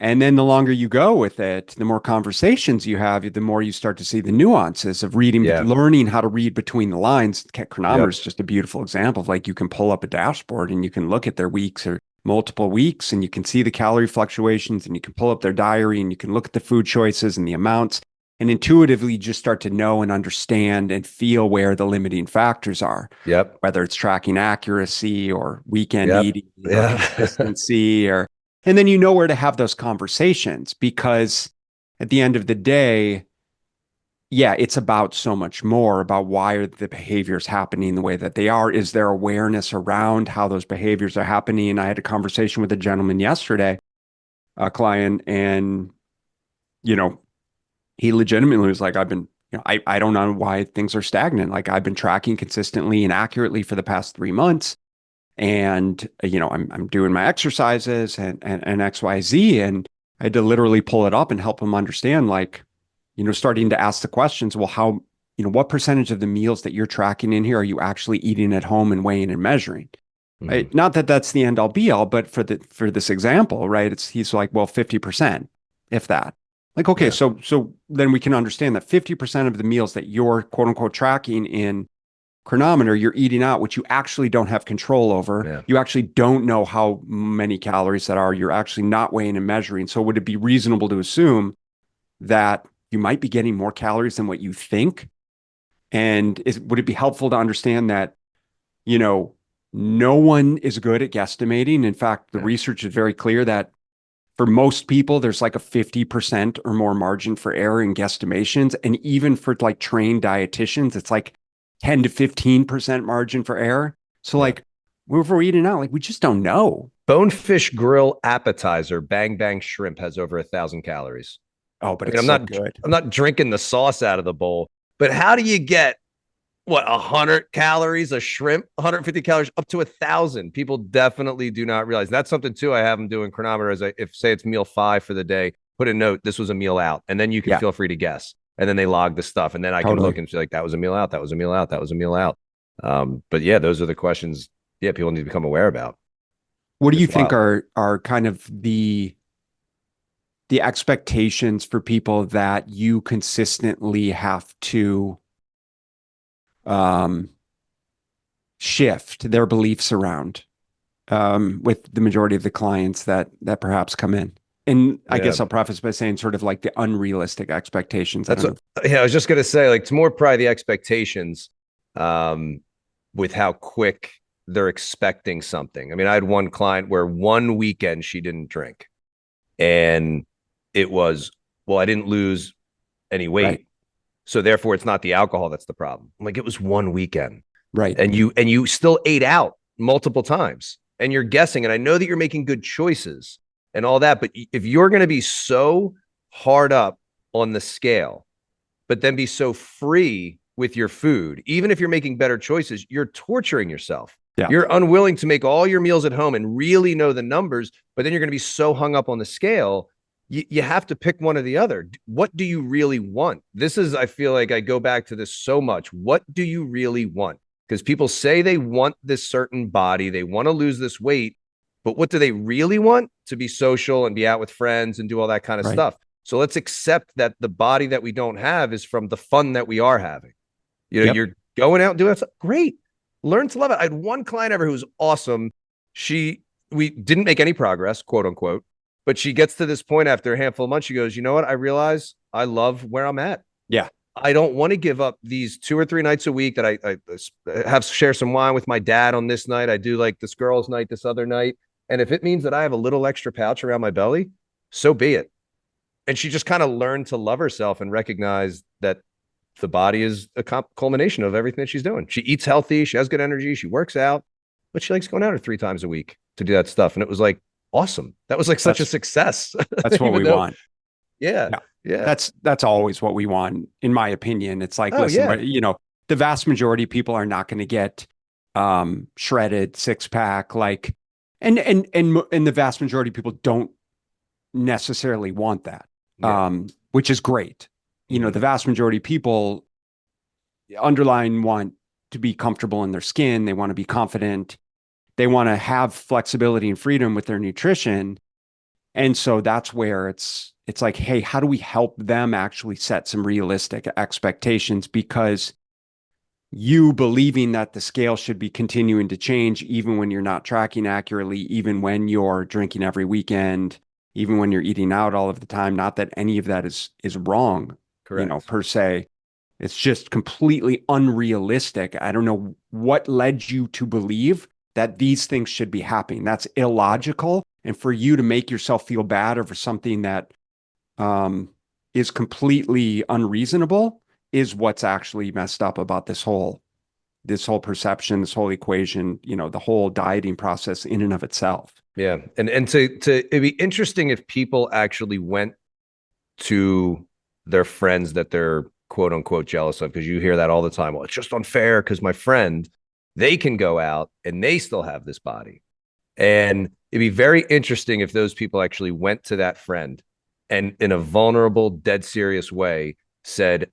And then the longer you go with it, the more conversations you have, the more you start to see the nuances of reading, Yeah. learning how to read between the lines. Chronometer is Yep. just a beautiful example of like you can pull up a dashboard and you can look at their weeks or multiple weeks and you can see the calorie fluctuations and you can pull up their diary and you can look at the food choices and the amounts and intuitively just start to know and understand and feel where the limiting factors are, Yep. whether it's tracking accuracy or weekend Yep. eating or Yeah. consistency or and then you know where to have those conversations because at the end of the day, yeah, it's about so much more about why are the behaviors happening the way that they are. Is there awareness around how those behaviors are happening? I had a conversation with a gentleman yesterday, a client, and you know, he legitimately was like, I've been, I don't know why things are stagnant. Like I've been tracking consistently and accurately for the past 3 months. And I'm doing my exercises and XYZ. And I had to literally pull it up and help him understand, like, starting to ask the questions, well, how, what percentage of the meals that you're tracking in here are you actually eating at home and weighing and measuring? Mhm. Right? Not that that's the end all be all, but for this example, right? He's like, well, 50%, if that. Like, okay, Yeah. so then we can understand that 50% of the meals that you're quote unquote tracking in Chronometer, you're eating out, which you actually don't have control over. Yeah. You actually don't know how many calories that are. You're actually not weighing and measuring. So would it be reasonable to assume that you might be getting more calories than what you think? And would it be helpful to understand that, you know, no one is good at guesstimating. In fact, the Yeah. research is very clear that for most people, there's like a 50% or more margin for error in guesstimations. And even for like trained dietitians, it's like 10 to 15% margin for error. So Yeah. like If we're eating out, like we just don't know. Bonefish grill appetizer, bang bang shrimp has over 1,000 calories. Oh, but I mean, it's I'm so not good. I'm not drinking the sauce out of the bowl, but how do you get what 100 calories a shrimp, 150 calories up to 1,000? People definitely do not realize that's something too. I have them doing chronometer as if say it's meal 5 for the day, put a note this was a meal out, and then you can Yeah, feel free to guess, and then they log the stuff, and then I can look totally. and feel like that was a meal out, that was a meal out, that was a meal out. But yeah, those are the questions. Yeah, people need to become aware about. What do you It's think wild. are kind of the expectations for people that you consistently have to um, shift their beliefs around with the majority of the clients that perhaps come in? And I Yeah, guess I'll preface by saying sort of like the unrealistic expectations. I that's don't what. know. Yeah, I was just gonna say, like, it's more probably the expectations, um, with how quick they're expecting something. I mean, I had one client where one weekend she didn't drink, and it was, well, I didn't lose any Right, weight, so therefore it's not the alcohol that's the problem. I'm like, it was one weekend, right, and you still ate out multiple times, and you're guessing, and I know that you're making good choices and all that, but if you're going to be so hard up on the scale but then be so free with your food, even if you're making better choices, you're torturing yourself. yeah, You're unwilling to make all your meals at home and really know the numbers, but then you're going to be so hung up on the scale. You have to pick one or the other. What do you really want? This is, I feel like I go back to this so much. What do you really want? Because people say they want this certain body, they want to lose this weight, but what do they really want? To be social and be out with friends and do all that kind of right. stuff. So let's accept that the body that we don't have is from the fun that we are having. You know, Yep. you're going out and doing that stuff. Great. Learn to love it. I had one client ever who was awesome. We didn't make any progress, quote unquote, but she gets to this point after a handful of months. She goes, you know what? I realize I love where I'm at. Yeah. I don't want to give up these 2 or 3 nights a week that I have share some wine with my dad on this night. I do like this girl's night this other night. And if it means that I have a little extra pouch around my belly, so be it. And she just kind of learned to love herself and recognize that the body is a culmination of everything that she's doing. She eats healthy, she has good energy, she works out, but she likes going out 3 times a week to do that stuff. And it was like awesome. That was like such a That's success. that's what Even we though, want. yeah, Yeah. yeah, That's always what we want, in my opinion. It's like, oh listen, yeah, the vast majority of people are not going to get shredded six pack, like, and the vast majority of people don't necessarily want that, yeah, which is great. mm-hmm. The vast majority of people underline want to be comfortable in their skin. They want to be confident. They want to have flexibility and freedom with their nutrition. And so that's where it's like, hey, how do we help them actually set some realistic expectations? Because you believing that the scale should be continuing to change, even when you're not tracking accurately, even when you're drinking every weekend, even when you're eating out all of the time. Not that any of that is wrong, Correct. per se. It's just completely unrealistic. I don't know what led you to believe that these things should be happening. That's illogical. And for you to make yourself feel bad over something that um, is completely unreasonable is what's actually messed up about this whole perception, this whole equation, the whole dieting process in and of itself. Yeah, and to it'd be interesting if people actually went to their friends that they're quote unquote jealous of, because you hear that all the time. Well, it's just unfair because my friend, they can go out and they still have this body. And it'd be very interesting if those people actually went to that friend and in a vulnerable, dead serious way said,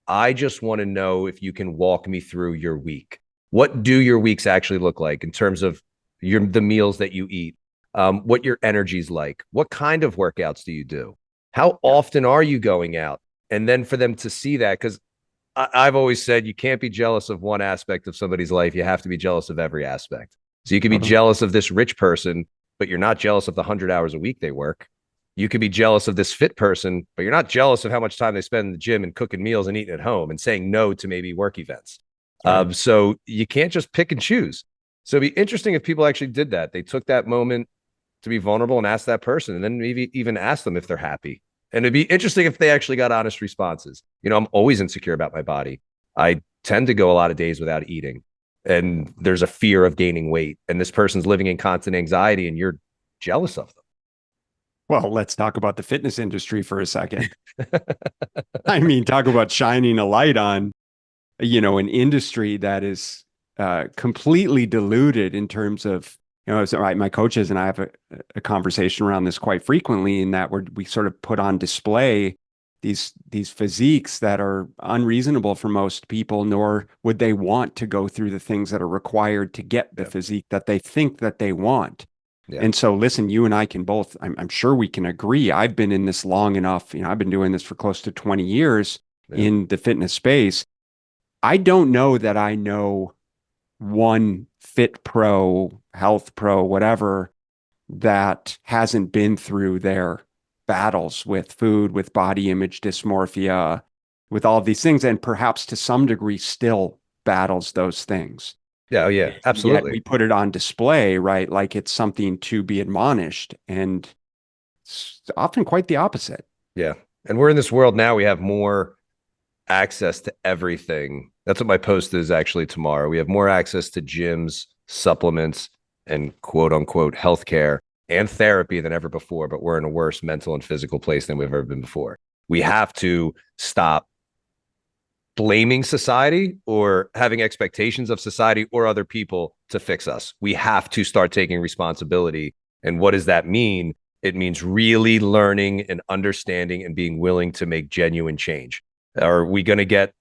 I just want to know if you can walk me through your week. What do your weeks actually look like in terms of the meals that you eat? What your energy's like? What kind of workouts do you do? How Yeah, often are you going out? And then for them to see that, because I've always said you can't be jealous of one aspect of somebody's life. You have to be jealous of every aspect. So you can be totally. jealous of this rich person, but you're not jealous of the 100 hours a week they work. You could be jealous of this fit person, but you're not jealous of how much time they spend in the gym and cooking meals and eating at home and saying no to maybe work events. Right. So you can't just pick and choose. So it'd be interesting if people actually did that. They took that moment to be vulnerable and ask that person, and then maybe even ask them if they're happy. And it'd be interesting if they actually got honest responses. I'm always insecure about my body. I tend to go a lot of days without eating. and there's a fear of gaining weight, and this person's living in constant anxiety, and you're jealous of Well, let's talk about the fitness industry for a second. them. I mean, talk about shining a light on, an industry that is completely diluted in terms of, so my coaches and I have a conversation around this quite frequently, in that we sort of put on display these physiques that are unreasonable for most people, nor would they want to go through the things that are required to get the Yeah. physique that they think that they want. Yeah. And so, listen, you and I can both, I'm sure we can agree. I've been in this long enough. I've been doing this for close to 20 years Yeah. in the fitness space. I don't know that I know one fit pro, health pro, whatever, that hasn't been through their battles with food, with body image dysmorphia, with all of these things, and perhaps to some degree still battles those things. Yeah. Oh, yeah. And yet we Absolutely. put it on display, right? Like it's something to be admonished, and it's often quite the opposite. Yeah. And we're in this world now, we have more access to everything. That's what my post is actually tomorrow. We have more access to gyms, supplements, and quote unquote healthcare and therapy than ever before, but we're in a worse mental and physical place than we've ever been before. We have to stop blaming society or having expectations of society or other people to fix us. We have to start taking responsibility. And what does that mean? It means really learning and understanding and being willing to make genuine change. Are we going to get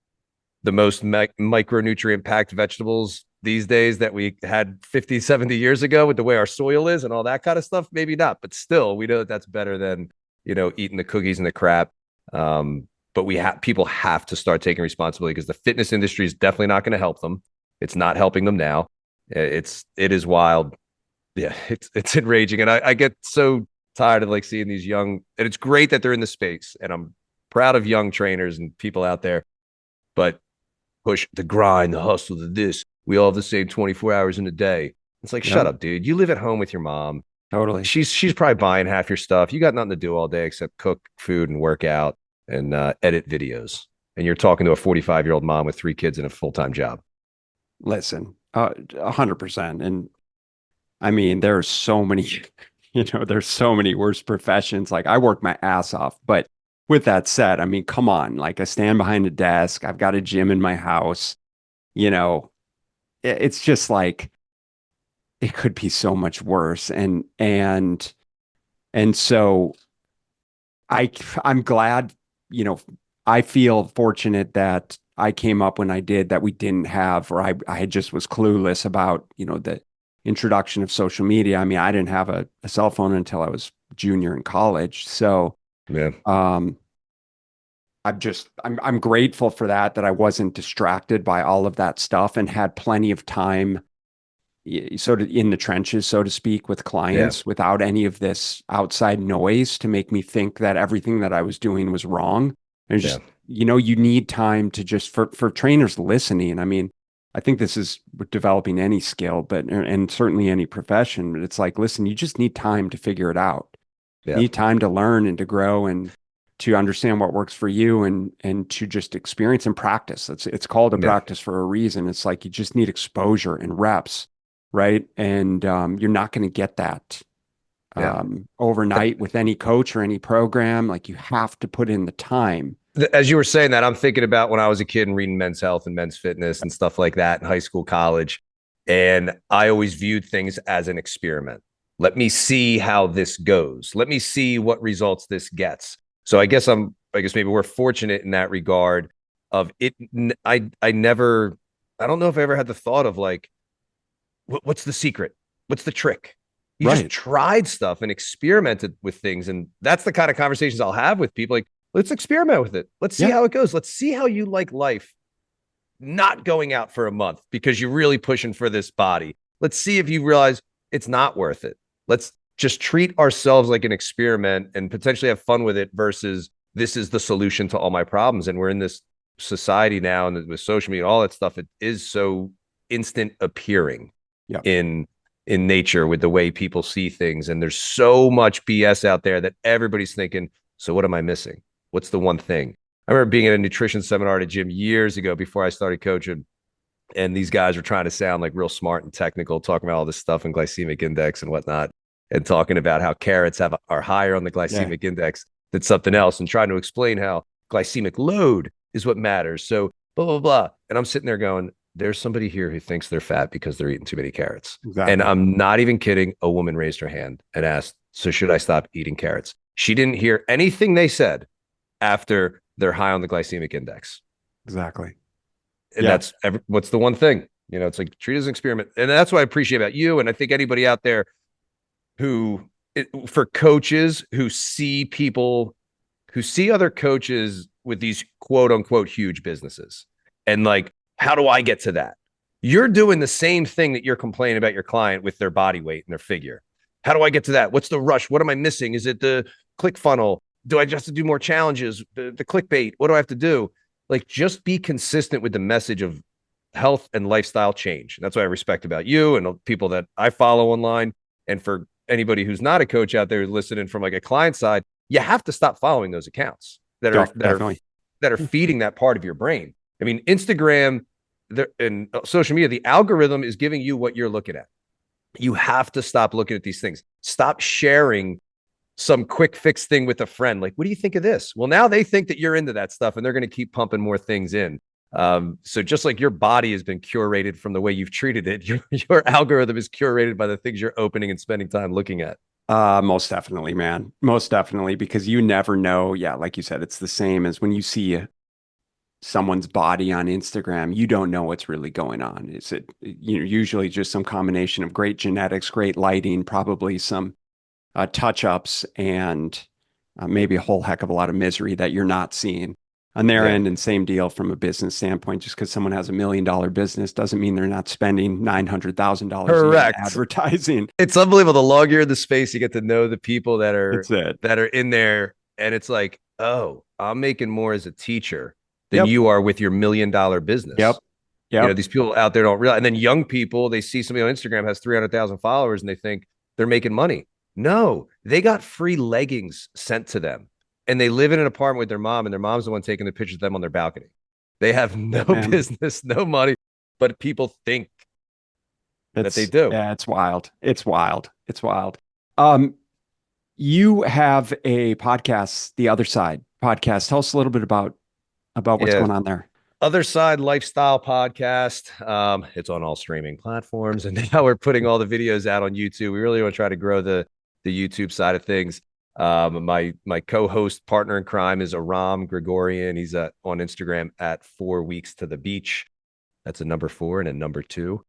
the most micronutrient packed vegetables these days that we had 50, 70 years ago with the way our soil is and all that kind of stuff? Maybe not, but still, we know that that's better than, eating the cookies and the crap. But people have to start taking responsibility, because the fitness industry is definitely not going to help them. It's not helping them now. It is wild. Yeah, it's enraging. And I get so tired of like seeing these young, and it's great that they're in the space. And I'm proud of young trainers and people out there, but push the grind, the hustle, the this. We all have the same 24 hours in a day. It's like, shut Yep, up, dude. You live at home with your mom. totally. She's probably buying half your stuff. You got nothing to do all day except cook food and work out and edit videos. And you're talking to a 45-year-old mom with 3 kids and a full-time job. Listen, 100%. And I mean, there's so many, there's so many worse professions. Like I work my ass off. But with that said, I mean, come on, like I stand behind a desk, I've got a gym in my house, you know, it's just like it could be so much worse. And so I'm glad, you know, I feel fortunate that I came up when I did, that we didn't have, or I just was clueless about, the introduction of social media. I mean, I didn't have a cell phone until I was junior in college. So, Yeah. um, I'm grateful for that I wasn't distracted by all of that stuff and had plenty of time sort of in the trenches, so to speak, with Yeah. clients without any of this outside noise to make me think that everything that I was doing was wrong. And Yeah. just, you need time to just for trainers listening. I mean, I think this is with developing any skill, but and certainly any profession, but it's like, listen, you just need time to figure it out. You Yeah. need time to learn and to grow and to understand what works for you and to just experience and practice. It's called a Yeah. practice for a reason. It's like you just need exposure and reps, right? And you're not going to get that Yeah. overnight with any coach or any program. Like you have to put in the time. As you were saying that, I'm thinking about when I was a kid and reading Men's Health and Men's Fitness and stuff like that in high school, college. And I always viewed things as an experiment. Let me see how this goes. Let me see what results this gets. So I guess maybe we're fortunate in that regard of it. I never, I don't know if I ever had the thought of like, what's the secret? What's the trick? You just Right. tried stuff and experimented with things. And that's the kind of conversations I'll have with people. Like, let's experiment with it. Let's see Yeah. how it goes. Let's see how you like life not going out for a month because you're really pushing for this body. Let's see if you realize it's not worth it. Let's just treat ourselves like an experiment and potentially have fun with it versus this is the solution to all my problems. And we're in this society now and with social media and all that stuff, it is so instant appearing Yeah. in nature with the way people see things. And there's so much BS out there that everybody's thinking, so what am I missing? What's the one thing? I remember being at a nutrition seminar at a gym years ago before I started coaching. And these guys were trying to sound like real smart and technical, talking about all this stuff and glycemic index and whatnot, and talking about how carrots are higher on the Yeah, glycemic index than something else, and trying to explain how glycemic load is what matters. So blah blah blah. And I'm sitting there going, there's somebody here who thinks they're fat because they're eating too many carrots. And exactly. I'm not even kidding. A woman raised her hand and asked, so should I stop eating carrots? She didn't hear anything they said after they're high on the glycemic index. Exactly. And Yeah. what's the one thing, it's like treat it as an experiment. And that's what I appreciate about you. And I think anybody out there for coaches who see other coaches with these quote unquote huge businesses and like, how do I get to that? You're doing the same thing that you're complaining about your client with their body weight and their figure. How do I get to that? What's the rush? What am I missing? Is it the click funnel? Do I just have to do more challenges? The clickbait? What do I have to do? Like, just be consistent with the message of health and lifestyle change. And that's what I respect about you and people that I follow online. And for anybody who's not a coach out there listening from like a client side, you have to stop following those accounts Definitely. that are feeding that part of your brain. I mean, Instagram and social media, the algorithm is giving you what you're looking at. You have to stop looking at these things. Stop sharing some quick fix thing with a friend. Like, what do you think of this? Well, now they think that you're into that stuff and they're going to keep pumping more things in. So just like your body has been curated from the way you've treated it, your algorithm is curated by the things you're opening and spending time looking at. Most definitely, man. Most definitely, because you never know. Yeah, like you said, it's the same as when you see someone's body on Instagram, you don't know what's really going on. Is it, usually just some combination of great genetics, great lighting, probably some touch-ups, and maybe a whole heck of a lot of misery that you're not seeing on their Yeah. end. And same deal from a business standpoint. Just because someone has $1 million business doesn't mean they're not spending $900,000 a year in Correct. advertising. It's unbelievable. The longer you're in the space, you get to know the people That's it. that are in there. And it's like, oh, I'm making more as a teacher than Yep. you are with your $1 million Yep. business. Yep. These people out there don't realize. And then young people, they see somebody on Instagram has 300,000 followers and they think they're making money. No, they got free leggings sent to them and they live in an apartment with their mom, and their mom's the one taking the pictures of them on their balcony. They have no It, man. business, no money, but people think that they It's do. yeah, it's wild. It's wild. It's wild. Um, you have a podcast, The Other Side podcast. Tell us a little bit about what's Yeah. going on there. Other Side Lifestyle Podcast. It's on all streaming platforms, and now we're putting all the videos out on YouTube. We really want to try to grow the YouTube side of things. My co-host partner in crime is Aram Gregorian. He's on Instagram at 4 weeks to the beach. That's a number 4 and a number 2.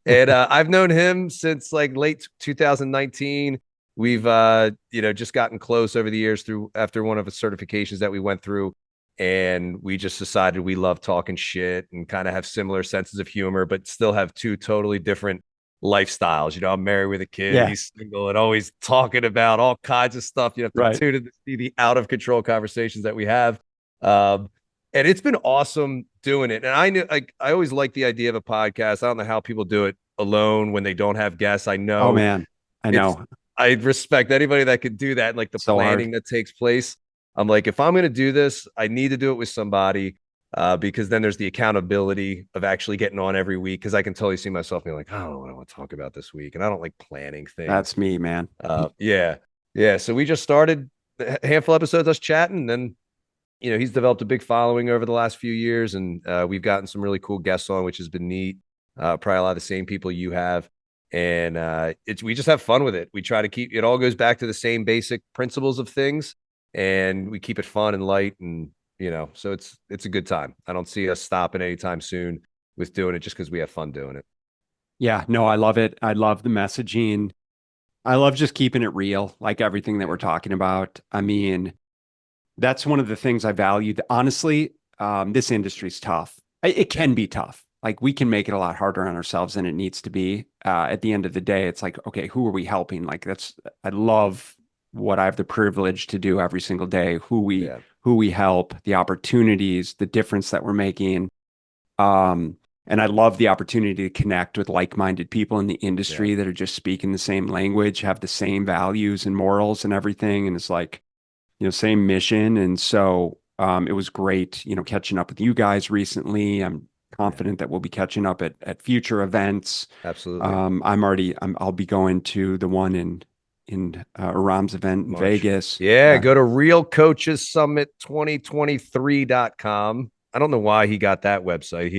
And I've known him since like late 2019. We've just gotten close over the years after one of the certifications that we went through. And we just decided we love talking shit and kind of have similar senses of humor, but still have two totally different lifestyles. I'm married with a kid, Yeah, he's single, and always talking about all kinds of stuff. You have to right. tune in to see the out of control conversations that we have. And it's been awesome doing it. And I always like the idea of a podcast. I don't know how people do it alone when they don't have guests. I Oh know man, I it's, know. I respect anybody that could do that, like the So hard. planning that takes place. I'm like, if I'm going to do this, I need to do it with somebody, because then there's the accountability of actually getting on every week. Because I can totally see myself being like, I don't know what I want to talk about this week, and I don't like planning things. That's me, man. Yeah, yeah. So we just started a handful of episodes, us chatting, and then he's developed a big following over the last few years, and we've gotten some really cool guests on, which has been neat. Probably a lot of the same people you have, and we just have fun with it. We try to keep it all goes back to the same basic principles of things, and we keep it fun and light, and so it's a good time. I don't see us stopping anytime soon with doing it just because we have fun doing it. Yeah, no, I love it. I love the messaging. I love just keeping it real, like everything that we're talking about. I mean, that's one of the things I value. Honestly, this industry's tough. It Yeah, can be tough. Like we can make it a lot harder on ourselves than it needs to be. At the end of the day, it's like, okay, who are we helping? Like I love what I have the privilege to do every single day. yeah, Who we help, the opportunities, the difference that we're making. And I love the opportunity to connect with like-minded people in the yeah. industry that are just speaking the same language, have the same values and morals and everything. And it's like, same mission. And so it was great, catching up with you guys recently. I'm confident that we'll be catching up at future events. Absolutely. I'll be going to the one in Aram's event in March. Vegas. Yeah, go to realcoachessummit2023.com. I don't know why he got that website.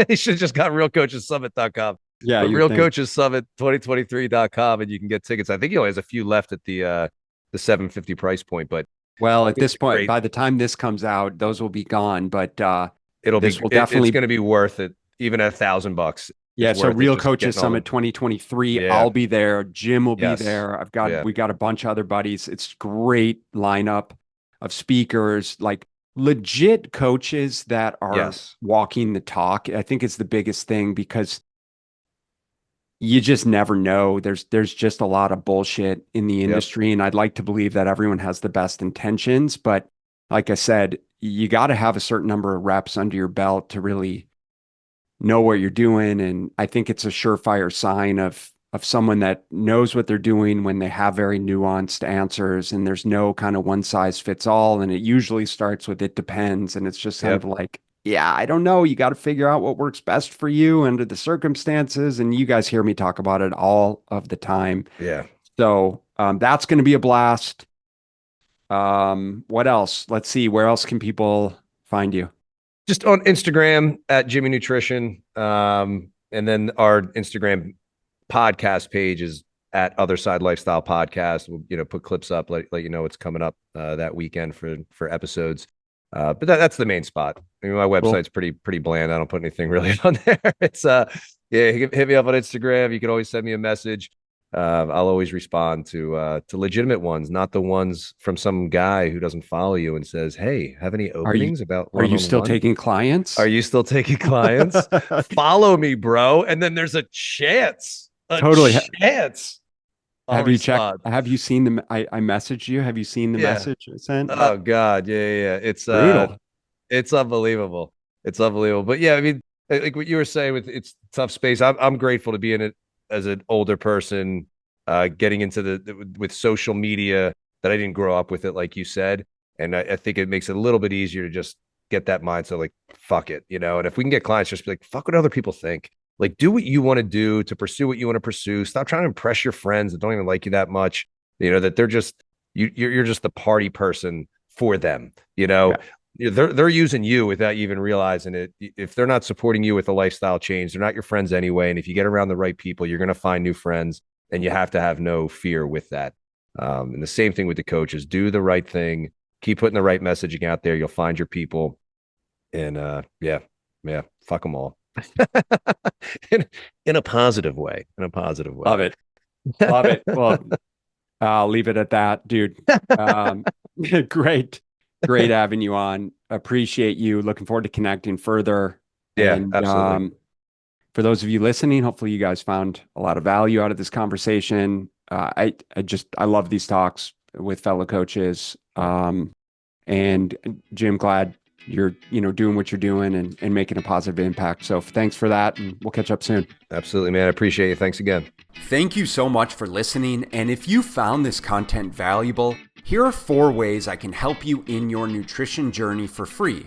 He should have just got realcoachessummit.com. Yeah, But you think. realcoachessummit2023.com and you can get tickets. I think he only has a few left at the 750 price point, but Well, I at think this it's a point, great. by the time this comes out, those will be gone. But this will It's definitely. going to be worth it. Even at $1,000, Yeah, it's so worth it. Real Just Coaches getting all Summit the 2023, yeah, I'll be there. Jim will be yes, there. yeah, We got a bunch of other buddies. It's great lineup of speakers, like legit coaches that are yes, walking the talk. I think it's the biggest thing because you just never know. There's just a lot of bullshit in the yep, industry, and I'd like to believe that everyone has the best intentions, but like I said, you got to have a certain number of reps under your belt to really know what you're doing. And I think it's a surefire sign of someone that knows what they're doing when they have very nuanced answers and there's no kind of one size fits all. And it usually starts with it depends. And it's just kind of yep, like, yeah, I don't know. You got to figure out what works best for you under the circumstances. And you guys hear me talk about it all of the time. yeah. So that's going to be a blast. What else? Let's see. Where else can people find you? Just on Instagram at Jimmy Nutrition. And then our Instagram podcast page is at Other Side Lifestyle Podcast. We'll, put clips up, let you know what's coming up that weekend for episodes. But that's the main spot. I mean, my Cool. website's pretty bland. I don't put anything really on there. It's yeah, hit me up on Instagram. You can always send me a message. I'll always respond to legitimate ones, not the ones from some guy who doesn't follow you and says, "Hey, have any Are you openings about are you still one-on-one? taking Are clients? you still taking clients? Follow me, bro." And then there's a Totally. chance I'll Have you checked? respond. Have you seen I messaged you. Have you seen the Yeah. message I sent? Oh God. Yeah, yeah, yeah. Brutal. It's unbelievable. It's unbelievable. But yeah, I mean, like what you were saying with it's tough space. I'm grateful to be in it as an older person, getting into with social media that I didn't grow up with it, like you said. And I think it makes it a little bit easier to just get that mindset, like, fuck it, And if we can get clients, just be like, fuck what other people think. Like, do what you want to do to pursue what you want to pursue. Stop trying to impress your friends that don't even like you that much. That they're just you're just the party person for them. Yeah. They're using you without you even realizing it. If they're not supporting you with a lifestyle change, they're not your friends anyway. And if you get around the right people, you're going to find new friends, and you have to have no fear with that. And the same thing with the coaches: do the right thing, keep putting the right messaging out there. You'll find your people, and yeah, yeah, fuck them all. in, in a positive way. In a positive way. Love it. Love it. Well, I'll leave it at that, dude. Um, great, great having you on. Appreciate you. Looking forward to connecting further. Yeah, And absolutely. for those of you listening, hopefully you guys found a lot of value out of this conversation. I love these talks with fellow coaches. And Jim, glad you're doing what you're doing and making a positive impact. So thanks for that, and we'll catch up soon. Absolutely, man. I appreciate you. Thanks again. Thank you so much for listening. And if you found this content valuable, here are 4 ways I can help you in your nutrition journey for free.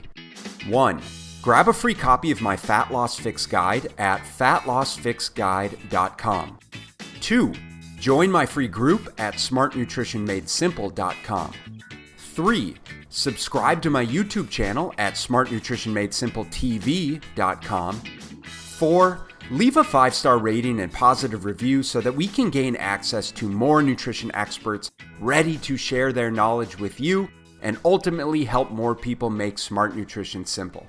1. Grab a free copy of my Fat Loss Fix Guide at fatlossfixguide.com. 2. Join my free group at smartnutritionmadesimple.com. 3. Subscribe to my YouTube channel at smartnutritionmadesimpletv.com. 4. Leave a 5-star rating and positive review so that we can gain access to more nutrition experts ready to share their knowledge with you and ultimately help more people make smart nutrition simple.